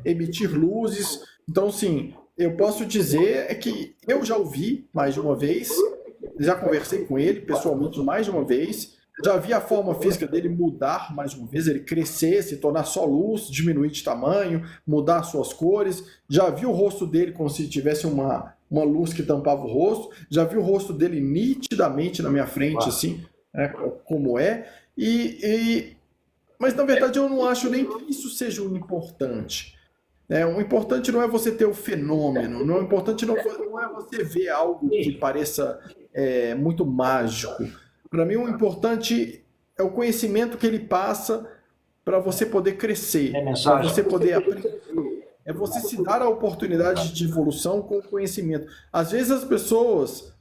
emitir luzes. Então, sim, eu posso dizer que eu já o vi mais de uma vez, já conversei com ele pessoalmente mais de uma vez, já vi a forma física dele mudar mais uma vez, ele crescer, se tornar só luz, diminuir de tamanho, mudar suas cores. Já vi o rosto dele como se tivesse uma luz que tampava o rosto. Já vi o rosto dele nitidamente na minha frente, assim, como é. Mas, na verdade, eu não acho nem que isso seja o importante. O importante não é você ter o fenômeno, o importante não é você ver algo que pareça muito mágico. Para mim, o importante é o conhecimento que ele passa para você poder crescer, para você poder aprender. É você se dar a oportunidade de evolução com o conhecimento. Às vezes as pessoas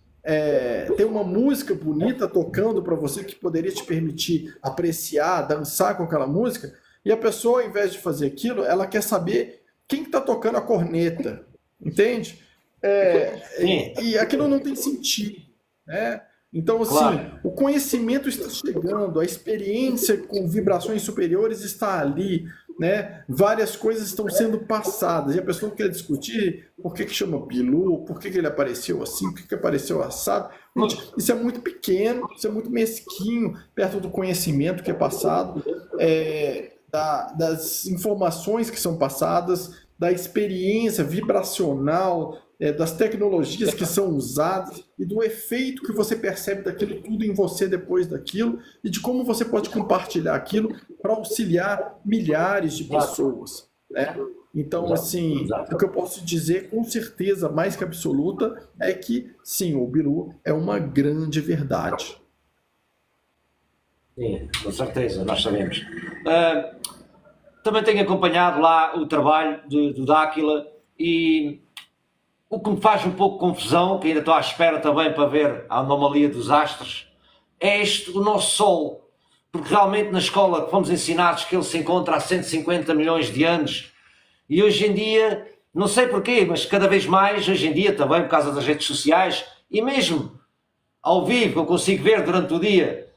têm uma música bonita tocando para você que poderia te permitir apreciar, dançar com aquela música, e a pessoa, ao invés de fazer aquilo, ela quer saber quem está tocando a corneta, entende? E aquilo não tem sentido, né? Então, assim, o conhecimento está chegando, a experiência com vibrações superiores está ali, né? Várias coisas estão sendo passadas, e a pessoa quer discutir por que chama Bilu, por que ele apareceu assim, por que apareceu assado. Gente, isso é muito pequeno, isso é muito mesquinho, perto do conhecimento que é passado, das informações que são passadas, da experiência vibracional, das tecnologias que são usadas e do efeito que você percebe daquilo tudo em você depois daquilo e de como você pode compartilhar aquilo para auxiliar milhares de pessoas, né? Então, assim, o que eu posso dizer com certeza mais que absoluta é que, sim, o Bilu é uma grande verdade. Sim, com certeza, nós sabemos. Também tenho acompanhado lá o trabalho do Dáquila e o que me faz um pouco confusão, que ainda estou à espera também para ver a anomalia dos astros, é o nosso Sol. Porque realmente na escola fomos ensinados que ele se encontra há 150 milhões de anos e hoje em dia, não sei porquê, mas cada vez mais, hoje em dia também por causa das redes sociais e mesmo ao vivo eu consigo ver durante o dia,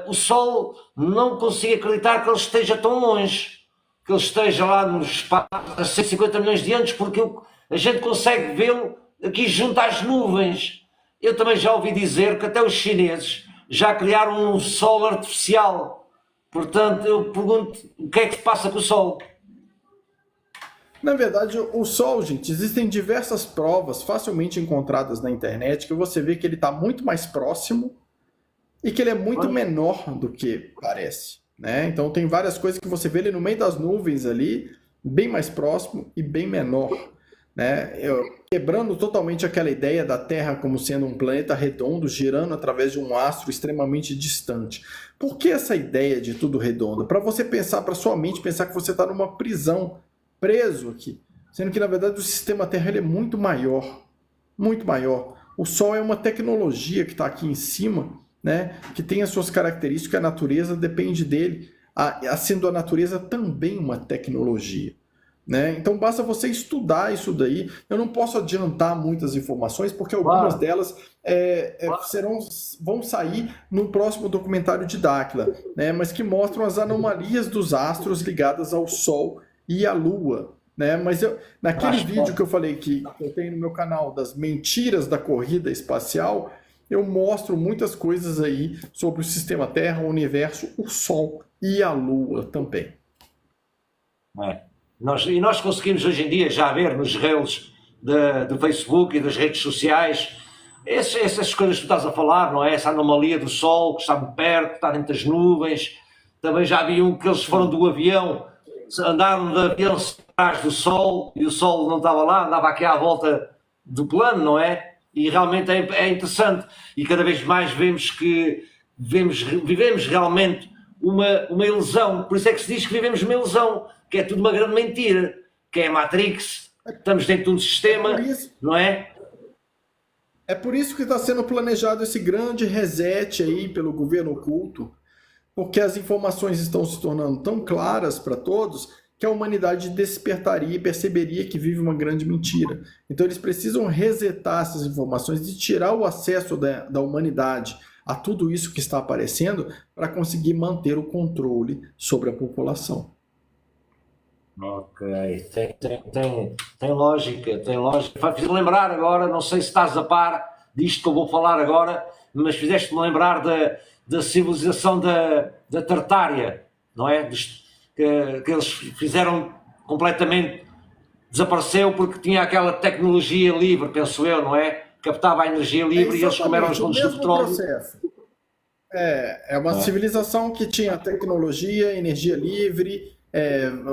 o Sol, não consigo acreditar que ele esteja tão longe, que ele esteja lá nos espaços há 150 milhões de anos, porque a gente consegue vê-lo aqui junto às nuvens. Eu também já ouvi dizer que até os chineses já criaram um Sol artificial. Portanto, eu pergunto, o que é que se passa com o Sol? Na verdade, o Sol, gente, existem diversas provas facilmente encontradas na internet que você vê que ele está muito mais próximo e que ele é muito menor do que parece, né? Então tem várias coisas que você vê ele no meio das nuvens ali, bem mais próximo e bem menor. né? Quebrando totalmente aquela ideia da Terra como sendo um planeta redondo girando através de um astro extremamente distante. Por que essa ideia de tudo redondo? Para você pensar, para sua mente pensar que você está numa prisão, preso aqui, sendo que na verdade o sistema Terra ele é muito maior, muito maior. O Sol é uma tecnologia que está aqui em cima, né? Que tem as suas características, a natureza depende dele, sendo a natureza também uma tecnologia. Né? Então basta você estudar isso daí. Eu não posso adiantar muitas informações porque algumas Claro, delas vão sair no próximo documentário de Dáquila, né? Mas que mostram as anomalias dos astros ligadas ao Sol e à Lua. Né? Mas naquele acho vídeo que que eu falei que eu tenho no meu canal das mentiras da corrida espacial, eu mostro muitas coisas aí sobre o sistema Terra, o universo, o Sol e a Lua também. é. Nós conseguimos hoje em dia já ver nos reels do Facebook e das redes sociais essas coisas que tu estás a falar, não é? Essa anomalia do Sol que está muito perto, que está dentro das nuvens. Também já vi um que eles foram do avião, andaram de avião atrás do Sol e o Sol não estava lá, andava aqui à volta do plano, não é? E realmente é interessante. E cada vez mais vivemos realmente uma ilusão. Por isso é que se diz que vivemos uma ilusão, que é tudo uma grande mentira, que é a Matrix, estamos dentro de um Por sistema, isso, não é? É por isso que está sendo planejado esse grande reset aí pelo governo oculto, porque as informações estão se tornando tão claras para todos que a humanidade despertaria e perceberia que vive uma grande mentira. Então eles precisam resetar essas informações e tirar o acesso da humanidade a tudo isso que está aparecendo para conseguir manter o controle sobre a população. Ok, tem lógica, tem lógica. Fiz lembrar agora, não sei se estás a par disto que eu vou falar agora, mas fizeste-me lembrar da civilização da Tartária, não é? Que eles fizeram completamente, desapareceu porque tinha aquela tecnologia livre, penso eu, não é? Captava a energia É livre e eles, como eram os exatamente o donos do mesmo petróleo, processo. É uma não é? civilização que tinha tecnologia, energia livre,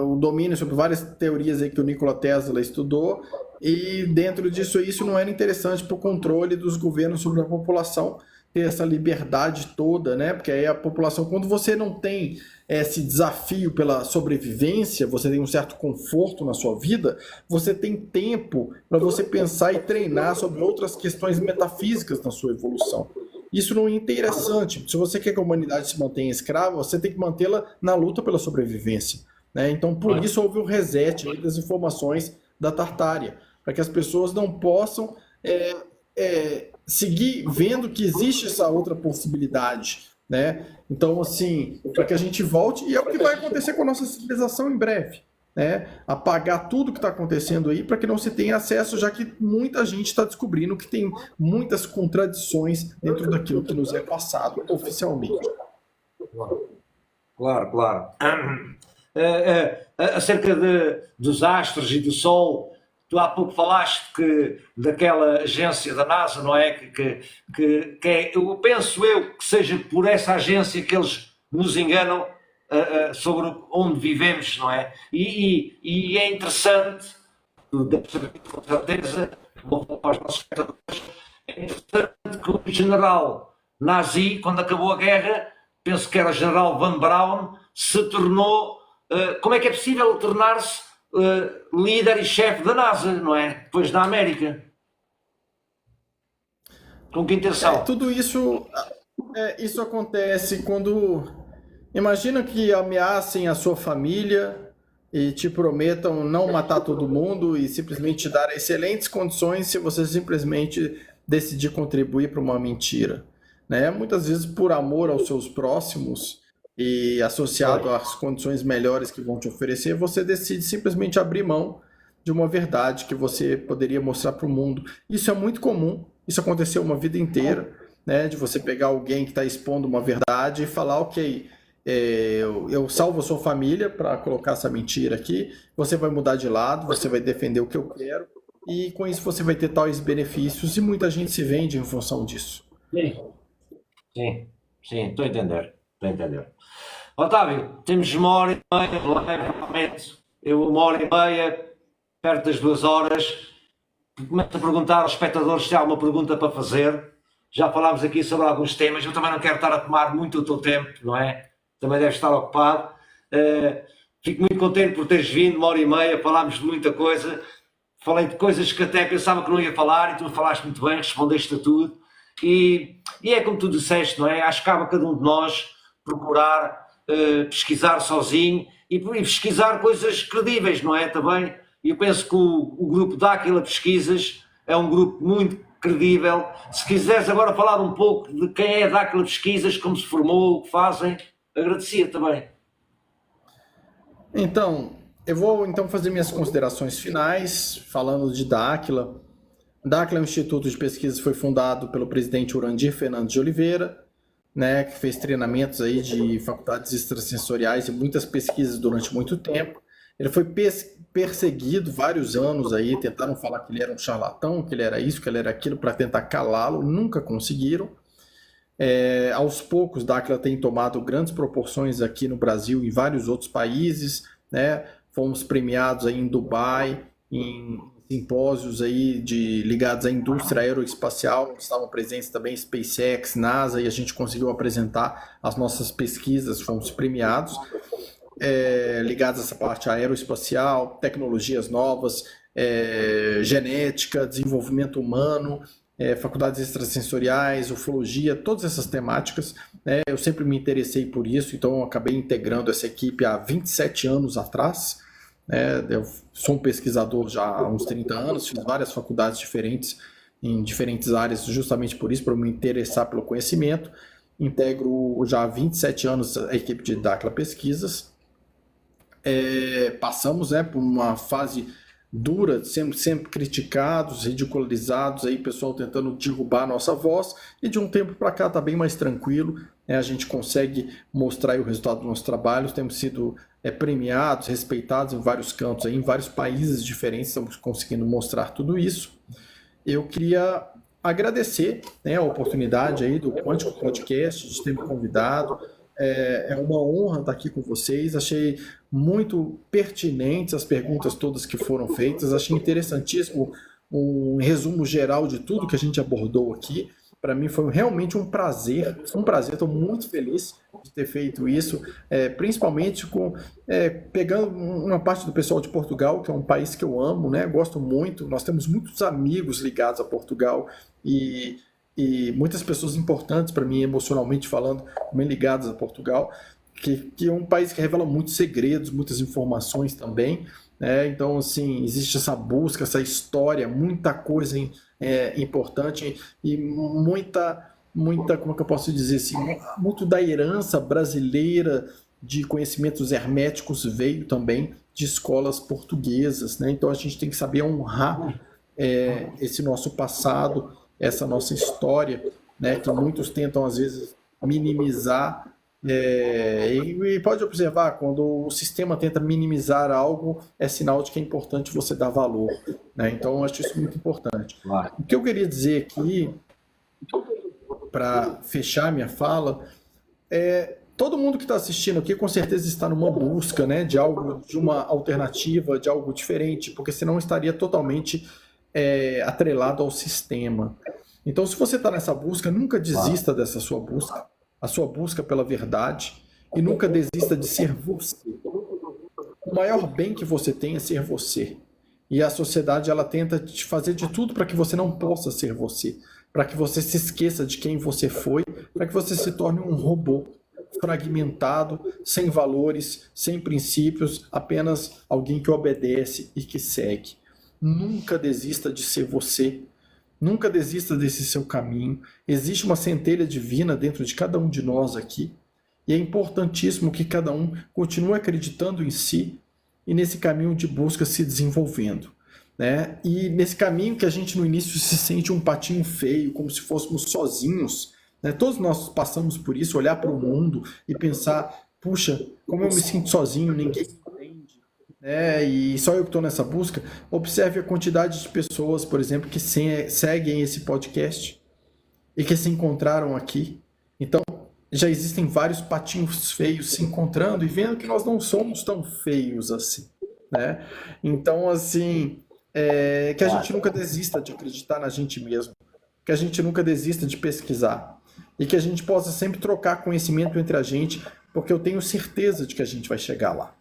o domínio sobre várias teorias aí que o Nikola Tesla estudou, e dentro disso isso não era interessante para o controle dos governos sobre a população ter essa liberdade toda, né? Porque aí a população, quando você não tem esse desafio pela sobrevivência, você tem um certo conforto na sua vida, você tem tempo para você pensar e treinar sobre outras questões metafísicas na sua evolução. Isso não é interessante. Se você quer que a humanidade se mantenha escrava, você tem que mantê-la na luta pela sobrevivência. Né? Então, por isso houve um reset aí das informações da Tartária, para que as pessoas não possam seguir vendo que existe essa outra possibilidade. Né? Então, assim, para que a gente volte, e é o que vai acontecer com a nossa civilização em breve. Né? Apagar tudo que está acontecendo aí para que não se tenha acesso, já que muita gente está descobrindo que tem muitas contradições dentro daquilo que nos é passado oficialmente. Claro, claro. Acerca dos astros e do Sol, tu há pouco falaste daquela agência da NASA, não é? Eu penso que seja por essa agência que eles nos enganam sobre onde vivemos, não é? E é interessante, tu deves saber com certeza, vou falar para os nossos espectadores, é interessante que o general nazi, quando acabou a guerra, penso que era o general Van Braun, se tornou, como é que é possível tornar-se líder e chefe da NASA, não é? Depois da América. Com que intenção? Tudo isso acontece quando. Imagina que ameacem a sua família e te prometam não matar todo mundo e simplesmente te dar excelentes condições se você simplesmente decidir contribuir para uma mentira. Né? Muitas vezes por amor aos seus próximos e associado às condições melhores que vão te oferecer, você decide simplesmente abrir mão de uma verdade que você poderia mostrar para o mundo. Isso é muito comum, isso aconteceu uma vida inteira, né? De você pegar alguém que está expondo uma verdade e falar, ok, eu salvo a sua família para colocar essa mentira aqui, você vai mudar de lado, você vai defender o que eu quero, e com isso você vai ter tais benefícios, e muita gente se vende em função disso. Sim, sim, estou a entender, estou a entender. Otávio, temos uma hora e meia de live, realmente. Uma hora e meia, perto das 2 horas, começo a perguntar aos espectadores se há uma pergunta para fazer. Já falámos aqui sobre alguns temas, eu também não quero estar a tomar muito o teu tempo, não é? Também deves estar ocupado. Fico muito contente por teres vindo, 1h30, falámos de muita coisa. Falei de coisas que até pensava que não ia falar e tu falaste muito bem, respondeste a tudo. E é como tu disseste, não é? Acho que cabe a cada um de nós procurar pesquisar sozinho e pesquisar coisas credíveis, não é? Também. E eu penso que o grupo Dáquila Pesquisas é um grupo muito credível. Se quiseres agora falar um pouco de quem é Dáquila Pesquisas, como se formou, o que fazem, agradecia também. Então, eu vou então fazer minhas considerações finais, falando de Dáquila. Dáquila é um instituto de pesquisa que foi fundado pelo presidente Urandir Fernandes de Oliveira, né, que fez treinamentos aí de faculdades extrasensoriais e muitas pesquisas durante muito tempo. Ele foi perseguido vários anos aí, tentaram falar que ele era um charlatão, que ele era isso, que ele era aquilo, para tentar calá-lo, nunca conseguiram. Aos poucos, Dáquila tem tomado grandes proporções aqui no Brasil e em vários outros países, né? Fomos premiados aí em Dubai, em simpósios aí ligados à indústria aeroespacial, estavam presentes também SpaceX, NASA, e a gente conseguiu apresentar as nossas pesquisas, fomos premiados, ligados a essa parte aeroespacial, tecnologias novas, genética, desenvolvimento humano, faculdades extrasensoriais, ufologia, todas essas temáticas, né? Eu sempre me interessei por isso, então eu acabei integrando essa equipe há 27 anos atrás. Eu sou um pesquisador já há uns 30 anos, fiz várias faculdades diferentes, em diferentes áreas, justamente por isso, para me interessar pelo conhecimento. Integro já há 27 anos a equipe de Dáquila Pesquisas. Passamos por uma fase dura, sempre criticados, ridicularizados, aí pessoal tentando derrubar a nossa voz, e de um tempo para cá está bem mais tranquilo, a gente consegue mostrar aí o resultado dos nossos trabalhos, temos sido premiados, respeitados em vários cantos, aí, em vários países diferentes, estamos conseguindo mostrar tudo isso. Eu queria agradecer, a oportunidade aí do Quântico Podcast, de ter me convidado. É uma honra estar aqui com vocês, achei muito pertinentes as perguntas todas que foram feitas, achei interessantíssimo um resumo geral de tudo que a gente abordou aqui. Para mim foi realmente um prazer, estou muito feliz de ter feito isso, principalmente pegando uma parte do pessoal de Portugal, que é um país que eu amo, gosto muito, nós temos muitos amigos ligados a Portugal e muitas pessoas importantes para mim, emocionalmente falando, também ligadas a Portugal, que é um país que revela muitos segredos, muitas informações também, então, assim, existe essa busca, essa história, muita coisa importante e muita, como é que eu posso dizer assim, muito da herança brasileira de conhecimentos herméticos veio também de escolas portuguesas, então a gente tem que saber honrar esse nosso passado, essa nossa história, que muitos tentam às vezes minimizar, e pode observar, quando o sistema tenta minimizar algo, é sinal de que é importante você dar valor, então eu acho isso muito importante. O que eu queria dizer aqui, para fechar minha fala, todo mundo que está assistindo aqui com certeza está numa busca, de algo, de uma alternativa, de algo diferente, porque senão estaria totalmente atrelado ao sistema. Então, se você está nessa busca, nunca desista dessa sua busca, a sua busca pela verdade, e nunca desista de ser você. O maior bem que você tem é ser você. E a sociedade, ela tenta te fazer de tudo para que você não possa ser você, para que você se esqueça de quem você foi, para que você se torne um robô fragmentado, sem valores, sem princípios, apenas alguém que obedece e que segue. Nunca desista de ser você. Nunca desista desse seu caminho. Existe uma centelha divina dentro de cada um de nós aqui. E é importantíssimo que cada um continue acreditando em si e nesse caminho de busca se desenvolvendo. E nesse caminho que a gente no início se sente um patinho feio, como se fôssemos sozinhos. Todos nós passamos por isso, olhar para o mundo e pensar, puxa, como eu me sinto sozinho, ninguém me entende. E só eu que estou nessa busca. Observe a quantidade de pessoas, por exemplo, que seguem esse podcast e que se encontraram aqui. Então, já existem vários patinhos feios se encontrando e vendo que nós não somos tão feios assim. né? Então, assim, que a gente nunca desista de acreditar na gente mesmo, que a gente nunca desista de pesquisar e que a gente possa sempre trocar conhecimento entre a gente, porque eu tenho certeza de que a gente vai chegar lá.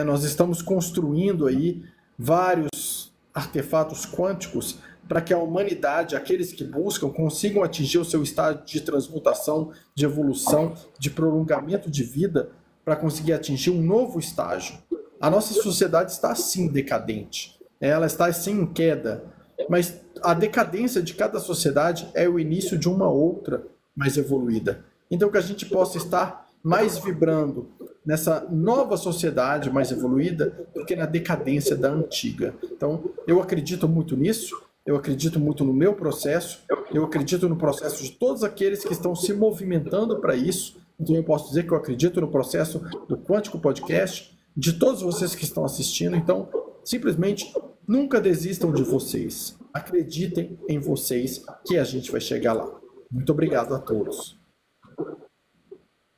Nós estamos construindo aí vários artefatos quânticos para que a humanidade, aqueles que buscam, consigam atingir o seu estado de transmutação, de evolução, de prolongamento de vida, para conseguir atingir um novo estágio. A nossa sociedade está sim decadente, ela está sim em queda, mas a decadência de cada sociedade é o início de uma outra mais evoluída. Então que a gente possa estar mais vibrando nessa nova sociedade mais evoluída do que na decadência da antiga. Então eu acredito muito nisso, eu acredito muito no meu processo, eu acredito no processo de todos aqueles que estão se movimentando para isso. Então eu posso dizer que eu acredito no processo do Quântico Podcast, de todos vocês que estão assistindo. Então, simplesmente nunca desistam de vocês. Acreditem em vocês que a gente vai chegar lá. Muito obrigado a todos.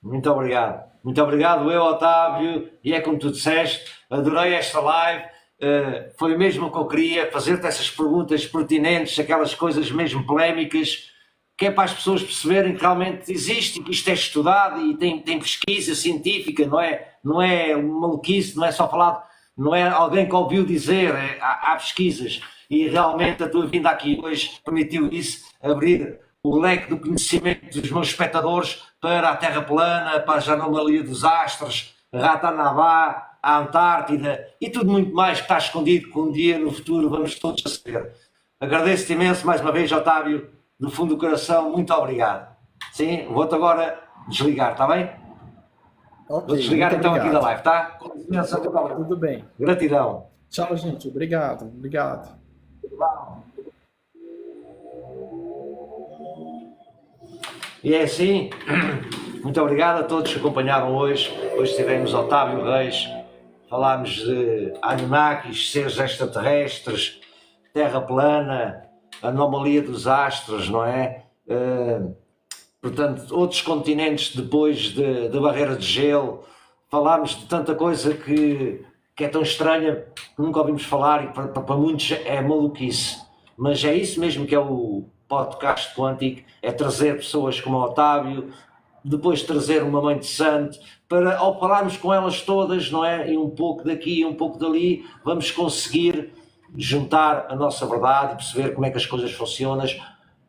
Muito obrigado. Muito obrigado, eu, Otávio, e é como tu disseste, adorei esta live, foi mesmo o que eu queria, fazer-te essas perguntas pertinentes, aquelas coisas mesmo polémicas, que é para as pessoas perceberem que realmente existe, que isto é estudado e tem pesquisa científica, não é maluquice, não é só falado, não é alguém que ouviu dizer, há pesquisas, e realmente a tua vinda aqui hoje permitiu isso, abrir o leque do conhecimento dos meus espectadores para a Terra plana, para a anomalia dos astros, Ratanabá, a Antártida e tudo muito mais que está escondido, que um dia no futuro vamos todos a saber. Agradeço-te imenso mais uma vez, Otávio, do fundo do coração, muito obrigado. Sim, vou-te agora desligar, está bem? Ok, vou desligar então obrigado. aqui da live, tá? Com licença, tudo bem. Gratidão. Tchau, gente. Obrigado. E é assim, muito obrigado a todos que acompanharam hoje. Hoje tivemos Otávio Reis, falámos de Anunnakis, seres extraterrestres, Terra plana, anomalia dos astros, não é? Portanto, outros continentes depois da barreira de gelo. Falámos de tanta coisa que é tão estranha, que nunca ouvimos falar e para muitos é maluquice. Mas é isso mesmo que é o podcast quântico, é trazer pessoas como o Otávio, depois trazer uma mãe de santo, para ao falarmos com elas todas, não é? E um pouco daqui e um pouco dali, vamos conseguir juntar a nossa verdade e perceber como é que as coisas funcionam.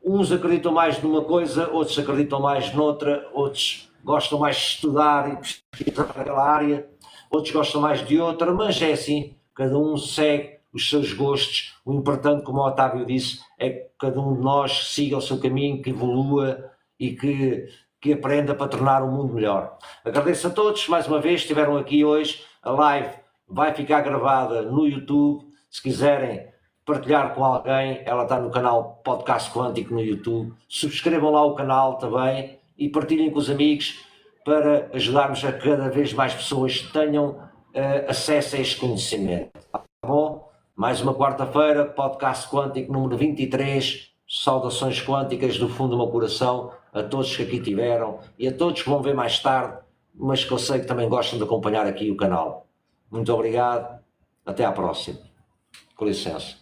Uns acreditam mais numa coisa, outros acreditam mais noutra, outros gostam mais de estudar e pesquisar naquela área, outros gostam mais de outra, mas é assim, cada um segue os seus gostos. O importante, como o Otávio disse, é que cada um de nós siga o seu caminho, que evolua e que aprenda para tornar o mundo melhor. Agradeço a todos, mais uma vez, estiveram aqui hoje. A live vai ficar gravada no YouTube. Se quiserem partilhar com alguém, ela está no canal Podcast Quântico no YouTube. Subscrevam lá o canal também e partilhem com os amigos para ajudarmos a que cada vez mais pessoas tenham acesso a este conhecimento. Tá bom? Mais uma quarta-feira, Podcast Quântico número 23. Saudações quânticas do fundo do meu coração a todos que aqui tiveram e a todos que vão ver mais tarde, mas que eu sei que também gostam de acompanhar aqui o canal. Muito obrigado. Até à próxima. Com licença.